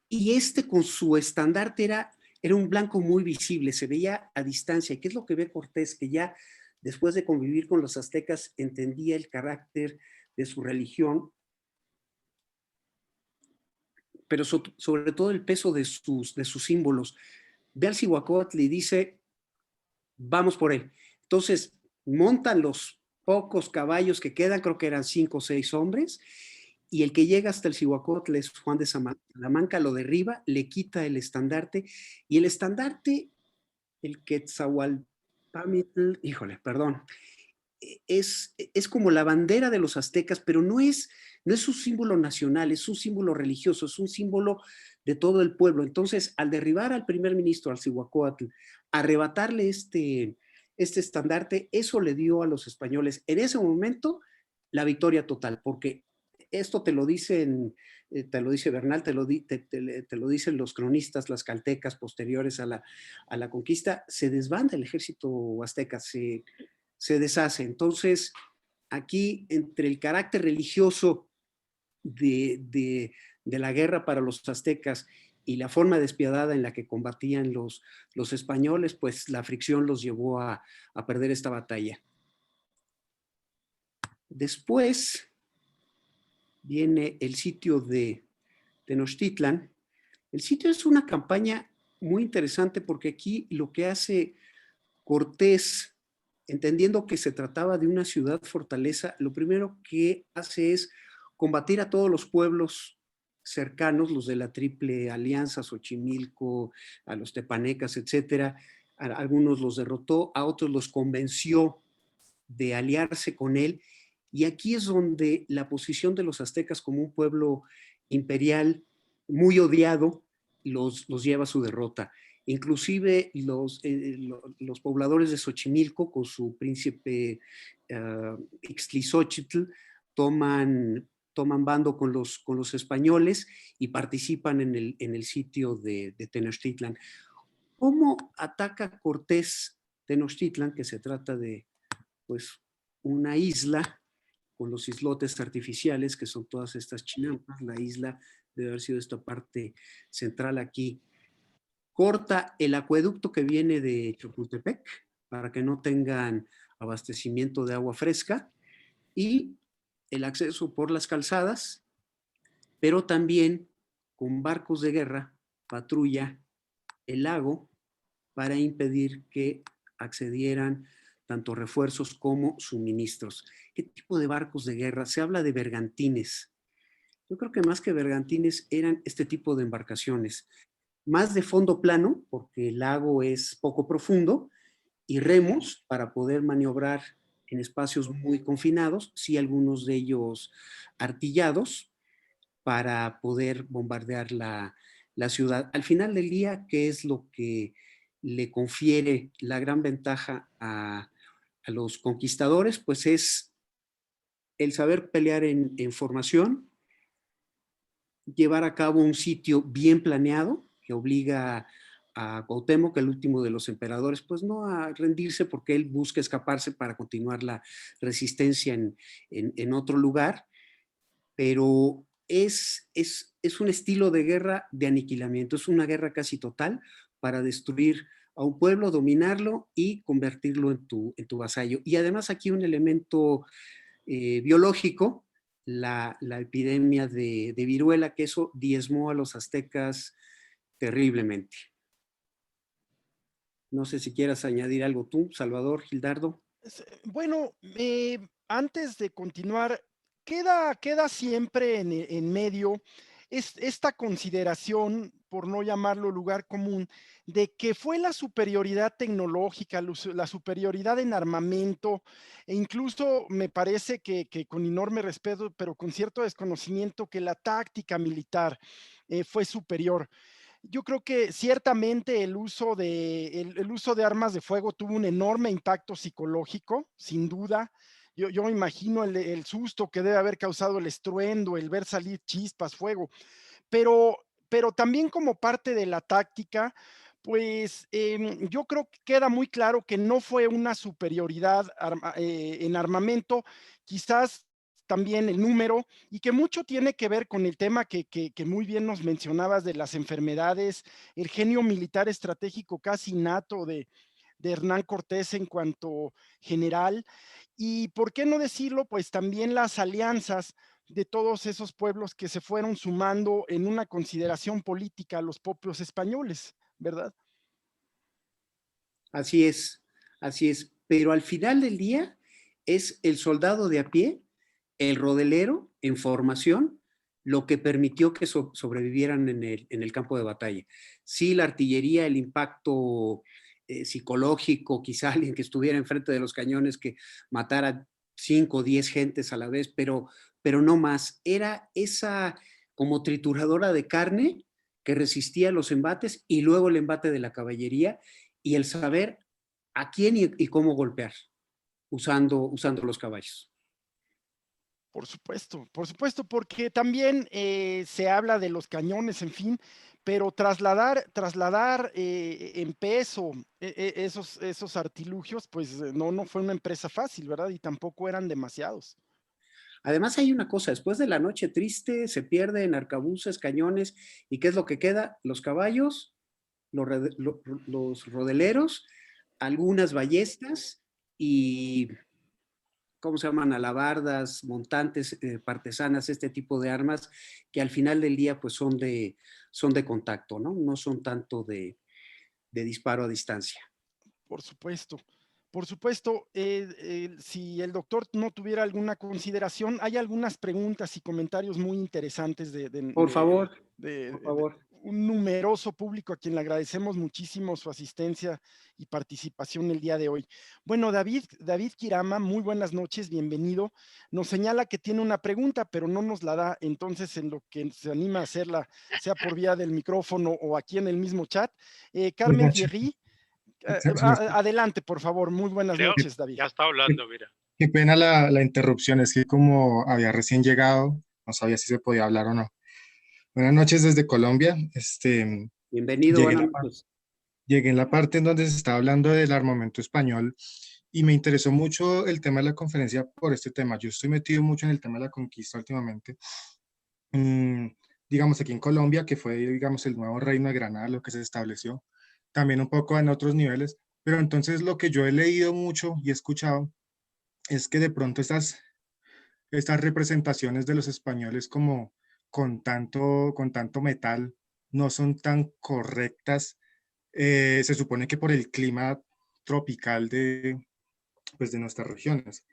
y con su estandarte era un blanco muy visible, se veía a distancia. ¿Y qué es lo que ve Cortés? Que ya después de convivir con los aztecas entendía el carácter de su religión, pero sobre todo el peso de sus símbolos. Ve al Cihuacóatl y dice, vamos por él. Entonces montan los pocos caballos que quedan, creo que eran 5 o 6 hombres, y el que llega hasta el Cihuacóatl es Juan de Salamanca, lo derriba, le quita el estandarte, y el estandarte, el Quetzalcoatl, híjole, perdón, es como la bandera de los aztecas, pero no es un símbolo nacional, es un símbolo religioso, es un símbolo de todo el pueblo. Entonces, al derribar al primer ministro, al Cihuacóatl, arrebatarle este estandarte, eso le dio a los españoles en ese momento la victoria total, porque esto te lo dicen, te lo dice Bernal, te lo dicen los cronistas, las caltecas posteriores a la conquista. Se desbanda el ejército azteca, se deshace. Entonces, aquí, entre el carácter religioso de la guerra para los aztecas y la forma despiadada en la que combatían los españoles, pues la fricción los llevó a perder esta batalla. Después viene el sitio de Tenochtitlan. El sitio es una campaña muy interesante porque aquí lo que hace Cortés, entendiendo que se trataba de una ciudad fortaleza, lo primero que hace es combatir a todos los pueblos cercanos, los de la Triple Alianza, Xochimilco, a los tepanecas, etcétera. A algunos los derrotó, a otros los convenció de aliarse con él, y aquí es donde la posición de los aztecas como un pueblo imperial muy odiado los lleva a su derrota. Inclusive los pobladores de Xochimilco, con su príncipe Ixtlilxóchitl, toman bando con los españoles y participan en el sitio de Tenochtitlan. ¿Cómo ataca Cortés Tenochtitlan? Que se trata de, pues, una isla con los islotes artificiales, que son todas estas chinampas. La isla debe haber sido esta parte central aquí. Corta el acueducto que viene de Chapultepec para que no tengan abastecimiento de agua fresca, y el acceso por las calzadas, pero también con barcos de guerra patrulla el lago para impedir que accedieran tanto refuerzos como suministros. ¿Qué tipo de barcos de guerra? Se habla de bergantines. Yo creo que más que bergantines eran este tipo de embarcaciones, más de fondo plano, porque el lago es poco profundo, y remos para poder maniobrar en espacios muy confinados, sí, algunos de ellos artillados, para poder bombardear la ciudad. Al final del día, ¿qué es lo que le confiere la gran ventaja a los conquistadores? Pues es el saber pelear en formación, llevar a cabo un sitio bien planeado que obliga a Cuauhtémoc, el último de los emperadores, pues no a rendirse, porque él busca escaparse para continuar la resistencia en otro lugar, pero es un estilo de guerra de aniquilamiento, es una guerra casi total para destruir a un pueblo, dominarlo y convertirlo en tu vasallo. Y además aquí un elemento biológico, la epidemia de viruela, que eso diezmó a los aztecas terriblemente. No sé si quieras añadir algo tú, Salvador, Gildardo. Bueno, antes de continuar, queda siempre en medio esta consideración, por no llamarlo lugar común, de que fue la superioridad tecnológica, la superioridad en armamento, e incluso me parece que con enorme respeto, pero con cierto desconocimiento, que la táctica militar fue superior. Yo creo que ciertamente el uso de armas de fuego tuvo un enorme impacto psicológico, sin duda. Yo me imagino el susto que debe haber causado el estruendo, el ver salir chispas, fuego, pero también como parte de la táctica, pues yo creo que queda muy claro que no fue una superioridad en armamento, quizás también el número, y que mucho tiene que ver con el tema que muy bien nos mencionabas de las enfermedades, el genio militar estratégico casi innato de Hernán Cortés en cuanto general, y por qué no decirlo, pues también las alianzas de todos esos pueblos que se fueron sumando en una consideración política a los propios españoles, ¿verdad? Así es, así es. Pero al final del día es el soldado de a pie, el rodelero en formación, lo que permitió que sobrevivieran en el campo de batalla. Sí, la artillería, el impacto psicológico, quizá alguien que estuviera enfrente de los cañones que matara 5 o 10 gentes a la vez, pero no más. Era esa como trituradora de carne que resistía los embates y luego el embate de la caballería y el saber a quién y cómo golpear usando los caballos. Por supuesto, porque también se habla de los cañones, en fin, pero trasladar en peso esos artilugios, pues no fue una empresa fácil, ¿verdad? Y tampoco eran demasiados. Además hay una cosa, después de la noche triste se pierden arcabuces, cañones, ¿y qué es lo que queda? Los caballos, los rodeleros, algunas ballestas y, ¿cómo se llaman? Alabardas, montantes, partesanas, este tipo de armas que al final del día pues son de contacto, ¿no? No son tanto de disparo a distancia. Por supuesto. Por supuesto, si el doctor no tuviera alguna consideración, hay algunas preguntas y comentarios muy interesantes Por favor, de por favor. un numeroso público a quien le agradecemos muchísimo su asistencia y participación el día de hoy. Bueno, David Kirama, muy buenas noches, bienvenido. Nos señala que tiene una pregunta, pero no nos la da, entonces en lo que se anima a hacerla, sea por vía del micrófono o aquí en el mismo chat. Carmen Thierry. Adelante, por favor. Muy buenas noches, David. Ya está hablando, mira. Qué pena la interrupción, es que como había recién llegado, no sabía si se podía hablar o no. Buenas noches desde Colombia. Bienvenido, buenas noches. Llegué en la parte en donde se está hablando del armamento español y me interesó mucho el tema de la conferencia por este tema. Yo estoy metido mucho en el tema de la conquista últimamente. Digamos aquí en Colombia, que fue, digamos, el nuevo reino de Granada, lo que se estableció, también un poco en otros niveles, pero entonces lo que yo he leído mucho y he escuchado es que de pronto estas representaciones de los españoles como con tanto metal no son tan correctas. Se supone que por el clima tropical pues de nuestras regiones,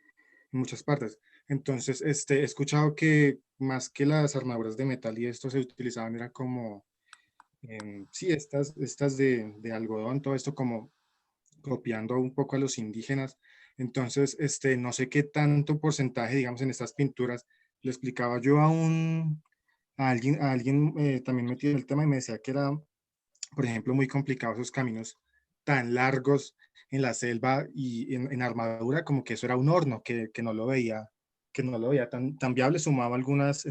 en muchas partes. Entonces, he escuchado que más que las armaduras de metal y esto se utilizaban, era como, sí, estas de algodón, todo esto como copiando un poco a los indígenas. Entonces, no sé qué tanto porcentaje, digamos, en estas pinturas, le explicaba yo a alguien también metido en el tema y me decía que era, por ejemplo, muy complicado esos caminos tan largos en la selva y en armadura, como que eso era un horno, que no lo veía, tan viable. Sumaba algunas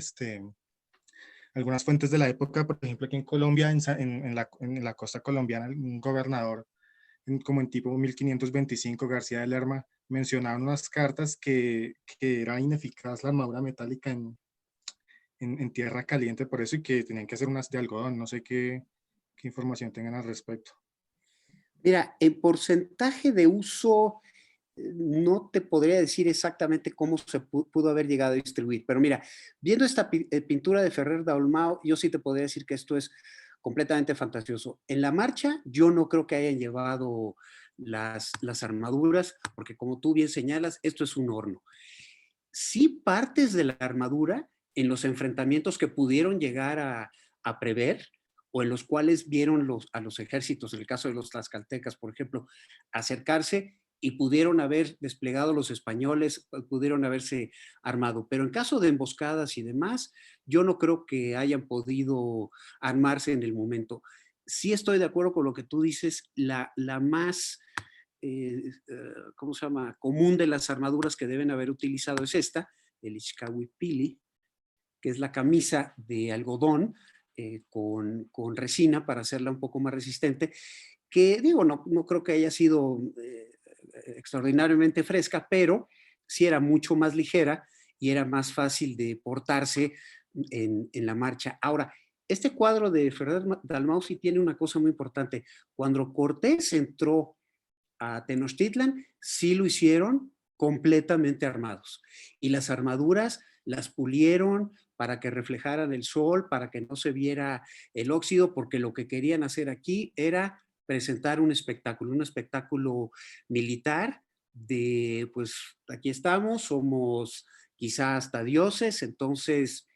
fuentes de la época, por ejemplo, aquí en Colombia, en la costa colombiana, un gobernador como en tipo 1525, García de Lerma, mencionaban unas cartas que era ineficaz la armadura metálica en tierra caliente, por eso, y que tenían que hacer unas de algodón. No sé qué información tengan al respecto. Mira, en porcentaje de uso, no te podría decir exactamente cómo se pudo haber llegado a distribuir, pero mira, viendo esta pintura de Ferrer Dalmau, yo sí te podría decir que esto es completamente fantasioso. En la marcha, yo no creo que hayan llevado las armaduras, porque como tú bien señalas, esto es un horno. Sí, partes de la armadura en los enfrentamientos que pudieron llegar a prever, o en los cuales vieron a los ejércitos, en el caso de los tlaxcaltecas, por ejemplo, acercarse y pudieron haber desplegado los españoles, pudieron haberse armado. Pero en caso de emboscadas y demás, yo no creo que hayan podido armarse en el momento. Sí estoy de acuerdo con lo que tú dices, la más, ¿cómo se llama?, común de las armaduras que deben haber utilizado es esta, el Ixcahuipili, que es la camisa de algodón, con resina para hacerla un poco más resistente, que digo, no creo que haya sido extraordinariamente fresca, pero sí era mucho más ligera y era más fácil de portarse en la marcha. Ahora, este cuadro de Ferrer Dalmau sí tiene una cosa muy importante. Cuando Cortés entró a Tenochtitlan, sí lo hicieron completamente armados. Y las armaduras las pulieron para que reflejaran el sol, para que no se viera el óxido, porque lo que querían hacer aquí era presentar un espectáculo militar de, pues, aquí estamos, somos quizás hasta dioses, entonces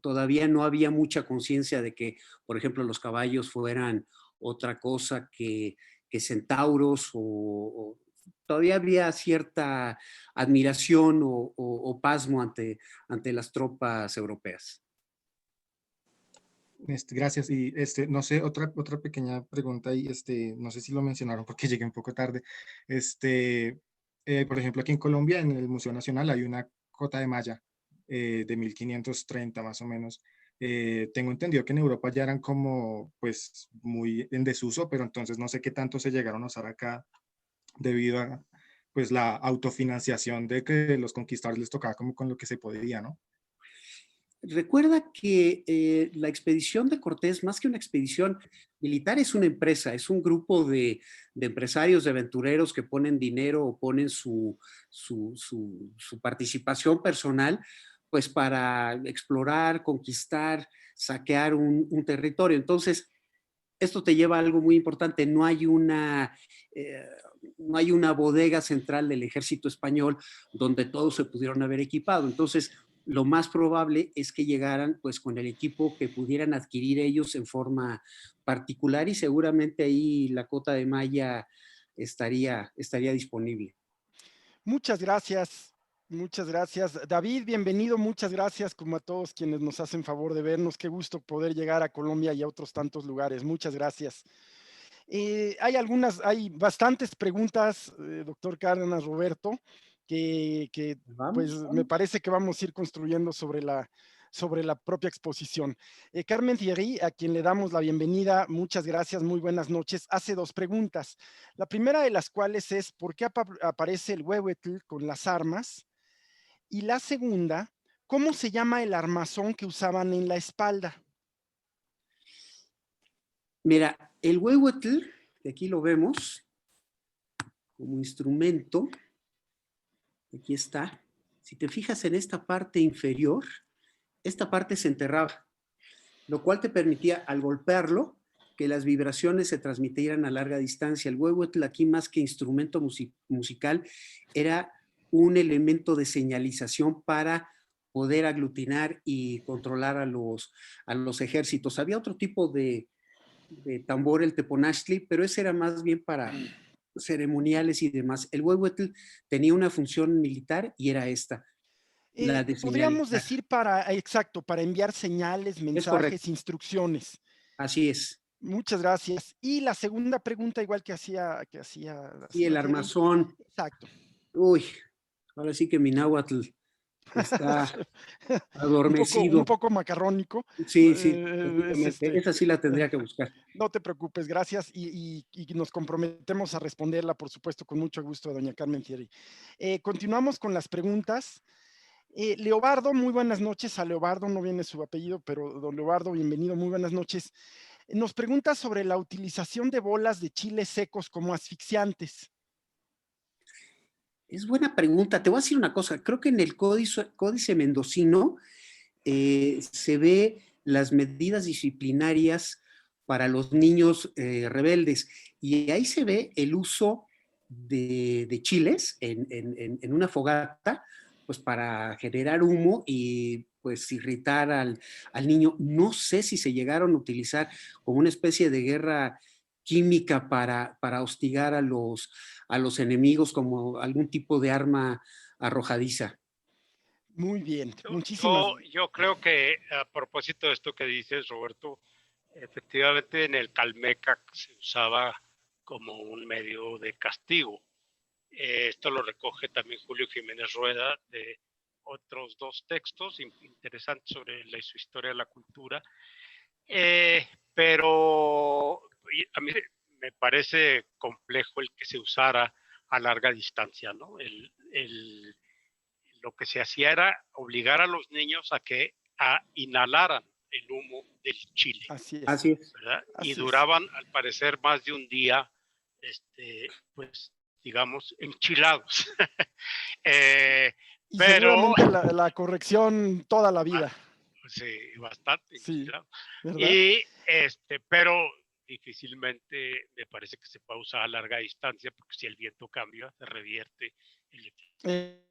todavía no había mucha conciencia de que, por ejemplo, los caballos fueran otra cosa que centauros, o todavía había cierta admiración o pasmo ante las tropas europeas. Gracias. Y no sé, otra pequeña pregunta, y no sé si lo mencionaron porque llegué un poco tarde. Por ejemplo, aquí en Colombia, en el Museo Nacional, hay una cota de malla de 1530 más o menos. Tengo entendido que en Europa ya eran como, pues, muy en desuso, pero entonces no sé qué tanto se llegaron a usar acá debido a, pues, la autofinanciación de que los conquistadores les tocaba como con lo que se podía, ¿no? Recuerda que la expedición de Cortés, más que una expedición militar, es una empresa, es un grupo de empresarios, de aventureros que ponen dinero o ponen su participación personal, pues para explorar, conquistar, saquear un territorio. Entonces, esto te lleva a algo muy importante, no hay una bodega central del ejército español donde todos se pudieron haber equipado. Entonces, lo más probable es que llegaran pues con el equipo que pudieran adquirir ellos en forma particular, y seguramente ahí la cota de malla estaría disponible. Muchas gracias. Muchas gracias. David, bienvenido. Muchas gracias, como a todos quienes nos hacen favor de vernos. Qué gusto poder llegar a Colombia y a otros tantos lugares. Muchas gracias. Hay bastantes preguntas, doctor Cárdenas, Roberto, que pues me parece que vamos a ir construyendo sobre la propia exposición. Carmen Thierry, a quien le damos la bienvenida, muchas gracias, muy buenas noches, hace dos preguntas. La primera de las cuales es, ¿por qué aparece el huehuetl con las armas? Y la segunda, ¿cómo se llama el armazón que usaban en la espalda? Mira, el huehuetl, que aquí lo vemos como instrumento, aquí está. Si te fijas en esta parte inferior, esta parte se enterraba, lo cual te permitía, al golpearlo, que las vibraciones se transmitieran a larga distancia. El huehuetl aquí, más que instrumento musical, era un elemento de señalización para poder aglutinar y controlar a los ejércitos. Había otro tipo de tambor, el teponaztli, pero ese era más bien para ceremoniales y demás. El huehuetl tenía una función militar y era esta. Podríamos decir para enviar señales, mensajes, instrucciones. Así es. Muchas gracias. Y la segunda pregunta, igual que hacía y el armazón. Exacto. Uy, ahora sí que mi náhuatl está adormecido. Un poco macarrónico. Sí, esa sí la tendría que buscar. No te preocupes, gracias, y nos comprometemos a responderla, por supuesto, con mucho gusto, doña Carmen Thierry. Continuamos con las preguntas. Leobardo, muy buenas noches. A Leobardo no viene su apellido, pero don Leobardo, bienvenido, muy buenas noches. Nos pregunta sobre la utilización de bolas de chile secos como asfixiantes. Es buena pregunta. Te voy a decir una cosa. Creo que en el Códice Mendocino se ve las medidas disciplinarias para los niños rebeldes. Y ahí se ve el uso de chiles en una fogata, pues para generar humo y pues irritar al niño. No sé si se llegaron a utilizar como una especie de guerra química para hostigar a los enemigos como algún tipo de arma arrojadiza. Muy bien, muchísimas. Yo creo que a propósito de esto que dices, Roberto, efectivamente en el Calmecac se usaba como un medio de castigo. Esto lo recoge también Julio Jiménez Rueda de otros 2 textos interesantes sobre su historia de la cultura. Pero a mí me parece complejo el que se usara a larga distancia, ¿no? Lo que se hacía era obligar a los niños a inhalaran el humo del chile. Así es. Así es. ¿Verdad? Así Y es. duraban, al parecer, más de un día, pues, digamos, enchilados. Y pero, seguramente la corrección toda la vida. sí, bastante Sí, enchilados. ¿verdad? Y, pero difícilmente me parece que se pueda usar a larga distancia, porque si el viento cambia, se revierte el efecto.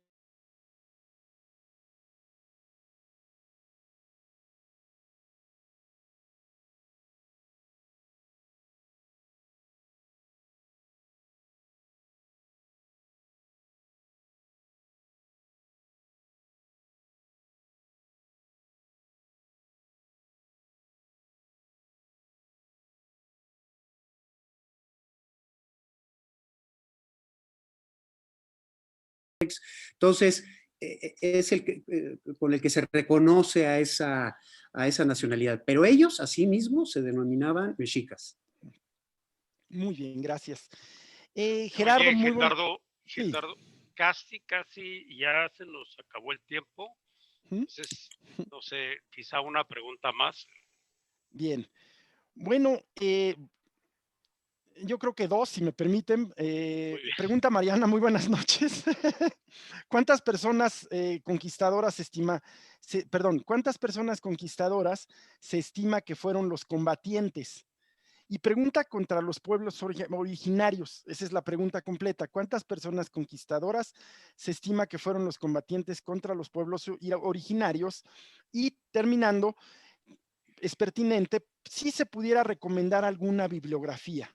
Entonces, es con el que se reconoce a esa nacionalidad. Pero ellos, así mismo, se denominaban mexicas. Muy bien, gracias. Gerardo, Oye, muy bueno. Gildardo, casi ya se nos acabó el tiempo. Entonces, no sé, quizá una pregunta más. Bien. Bueno, yo creo que 2, si me permiten. Pregunta Mariana, muy buenas noches. ¿Cuántas personas conquistadoras cuántas personas conquistadoras se estima que fueron los combatientes? Y pregunta contra los pueblos originarios. Esa es la pregunta completa. ¿Cuántas personas conquistadoras se estima que fueron los combatientes contra los pueblos originarios? Y terminando, es pertinente si se pudiera recomendar alguna bibliografía.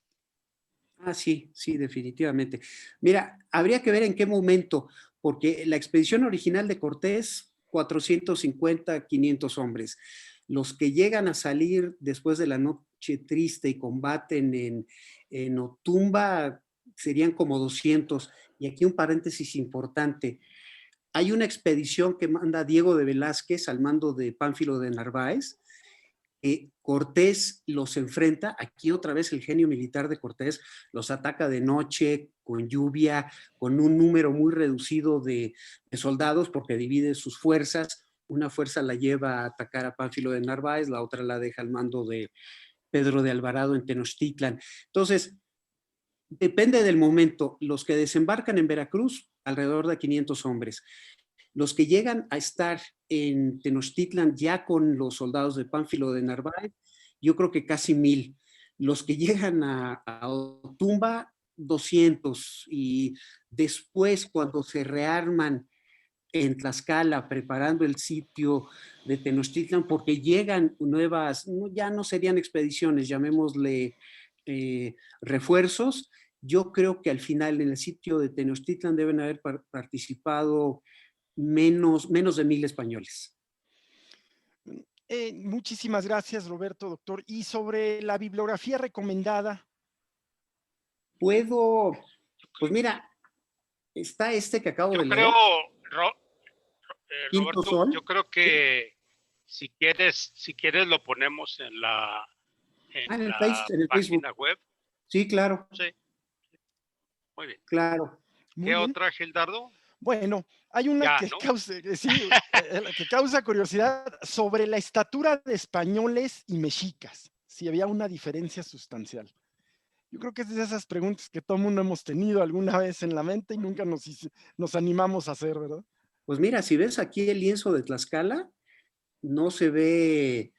Sí, definitivamente. Mira, habría que ver en qué momento, porque la expedición original de Cortés, 450, 500 hombres. Los que llegan a salir después de la noche triste y combaten en Otumba serían como 200. Y aquí un paréntesis importante. Hay una expedición que manda Diego de Velázquez al mando de Pánfilo de Narváez. Cortés los enfrenta, aquí otra vez el genio militar de Cortés, los ataca de noche, con lluvia, con un número muy reducido de soldados, porque divide sus fuerzas. Una fuerza la lleva a atacar a Pánfilo de Narváez, la otra la deja al mando de Pedro de Alvarado en Tenochtitlan. Entonces, depende del momento. Los que desembarcan en Veracruz, alrededor de 500 hombres. Los que llegan a estar en Tenochtitlan ya con los soldados de Pánfilo de Narváez, yo creo que casi 1000. Los que llegan a Otumba, 200. Y después, cuando se rearman en Tlaxcala, preparando el sitio de Tenochtitlan, porque llegan nuevas, ya no serían expediciones, llamémosle refuerzos. Yo creo que al final en el sitio de Tenochtitlan deben haber participado menos de 1000 españoles. Muchísimas gracias, Roberto, doctor. ¿Y sobre la bibliografía recomendada? Pues mira, está que acabo de leer. Roberto, yo creo que si quieres lo ponemos en la el página Facebook. Web. Sí, claro. Sí. Muy bien. Claro. ¿Qué otra, Gildardo? Bueno, hay una que causa curiosidad sobre la estatura de españoles y mexicas. si había una diferencia sustancial. Yo creo que es de esas preguntas que todo el mundo hemos tenido alguna vez en la mente y nunca nos animamos a hacer, ¿verdad? Pues mira, si ves aquí el lienzo de Tlaxcala, no se ve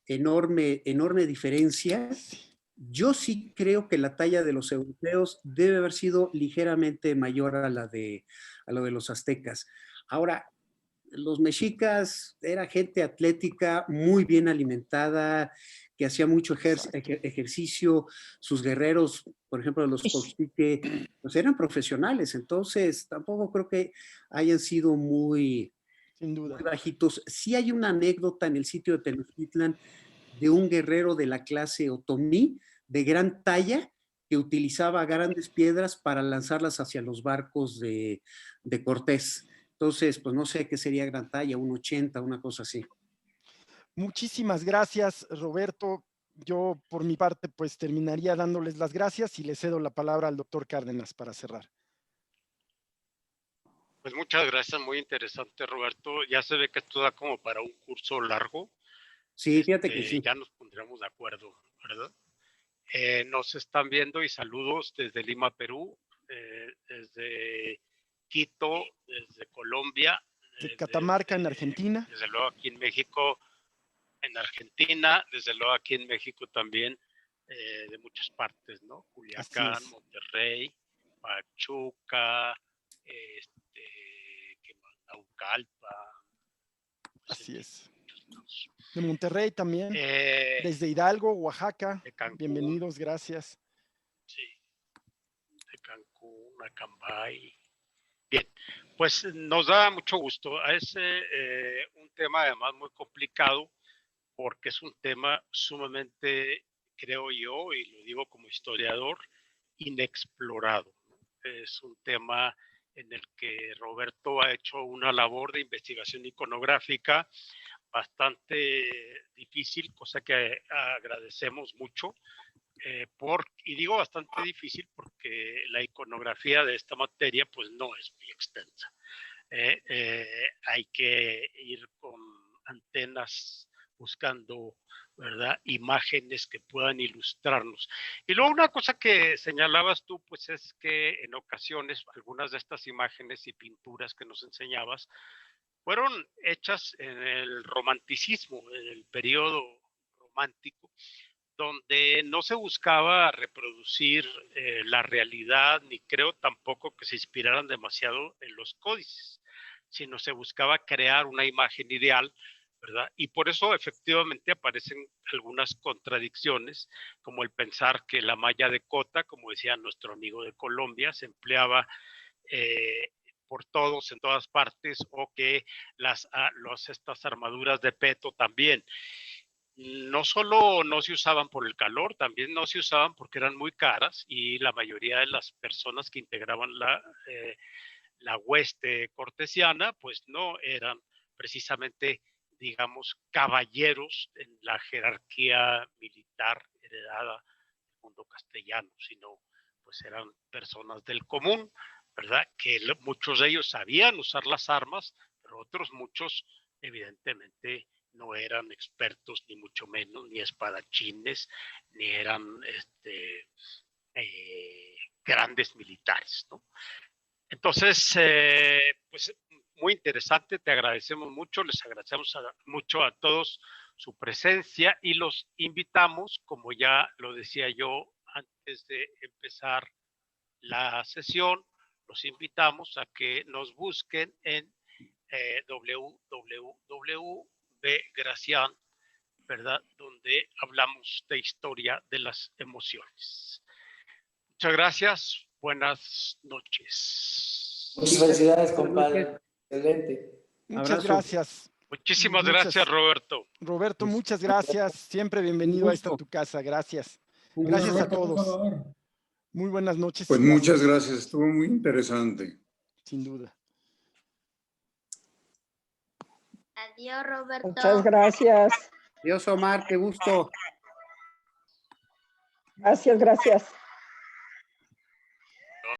enorme diferencia. Sí. Yo sí creo que la talla de los europeos debe haber sido ligeramente mayor a la de los aztecas. Ahora, los mexicas era gente atlética, muy bien alimentada, que hacía mucho ejercicio. Sus guerreros, por ejemplo, los Coxtique, pues eran profesionales. Entonces, tampoco creo que hayan sido muy Sin duda. bajitos. Sí hay una anécdota en el sitio de Tenochtitlan de un guerrero de la clase otomí, de gran talla, que utilizaba grandes piedras para lanzarlas hacia los barcos de Cortés. Entonces, pues no sé qué sería gran talla, un 80, una cosa así. Muchísimas gracias, Roberto. Yo, por mi parte, pues terminaría dándoles las gracias y le cedo la palabra al doctor Cárdenas para cerrar. Pues muchas gracias, muy interesante, Roberto. Ya se ve que esto da como para un curso largo. Sí, fíjate que sí. Ya nos pondremos de acuerdo, ¿verdad? Nos están viendo y saludos desde Lima, Perú, desde Quito, desde Colombia. De Catamarca, en Argentina. Desde luego aquí en México, en Argentina, desde luego aquí en México también, de muchas partes, ¿no? Culiacán, Monterrey, Pachuca, Naucalpa. Así es. De Monterrey también, desde Hidalgo, Oaxaca. De Cancún. Bienvenidos, gracias. Sí, de Cancún, Acambay. Bien, pues nos da mucho gusto. Es un tema además muy complicado porque es un tema sumamente, creo yo, y lo digo como historiador, inexplorado. Es un tema en el que Roberto ha hecho una labor de investigación iconográfica bastante difícil, cosa que agradecemos mucho. Y digo bastante difícil porque la iconografía de esta materia pues no es muy extensa. Hay que ir con antenas buscando, ¿verdad?, imágenes que puedan ilustrarnos. Y luego una cosa que señalabas tú, pues es que en ocasiones algunas de estas imágenes y pinturas que nos enseñabas fueron hechas en el romanticismo, en el periodo romántico, donde no se buscaba reproducir la realidad, ni creo tampoco que se inspiraran demasiado en los códices, sino se buscaba crear una imagen ideal, ¿verdad? Y por eso efectivamente aparecen algunas contradicciones, como el pensar que la malla de cota, como decía nuestro amigo de Colombia, se empleaba por todos en todas partes, o que estas armaduras de peto también. No solo no se usaban por el calor, también no se usaban porque eran muy caras y la mayoría de las personas que integraban la hueste cortesiana pues no eran precisamente, digamos, caballeros en la jerarquía militar heredada del mundo castellano, sino pues eran personas del común, ¿verdad? Que muchos de ellos sabían usar las armas, pero otros muchos evidentemente no eran expertos, ni mucho menos, ni espadachines, ni eran grandes militares, ¿no? Entonces, pues muy interesante, te agradecemos mucho, les agradecemos mucho a todos su presencia y los invitamos, como ya lo decía yo antes de empezar la sesión, los invitamos a que nos busquen en www.Gracián, ¿verdad? Donde hablamos de historia de las emociones. Muchas gracias. Buenas noches. Muchas felicidades, compadre. Excelente. Muchas Abrazo. Gracias. Muchísimas gracias, Roberto. Roberto, muchas gracias. Siempre bienvenido a esta tu casa. Gracias. Gracias a todos. Muy buenas noches. Pues muchas gracias. Estuvo muy interesante. Sin duda. Adiós, Roberto. Muchas gracias. Adiós, Omar, qué gusto. Gracias, gracias.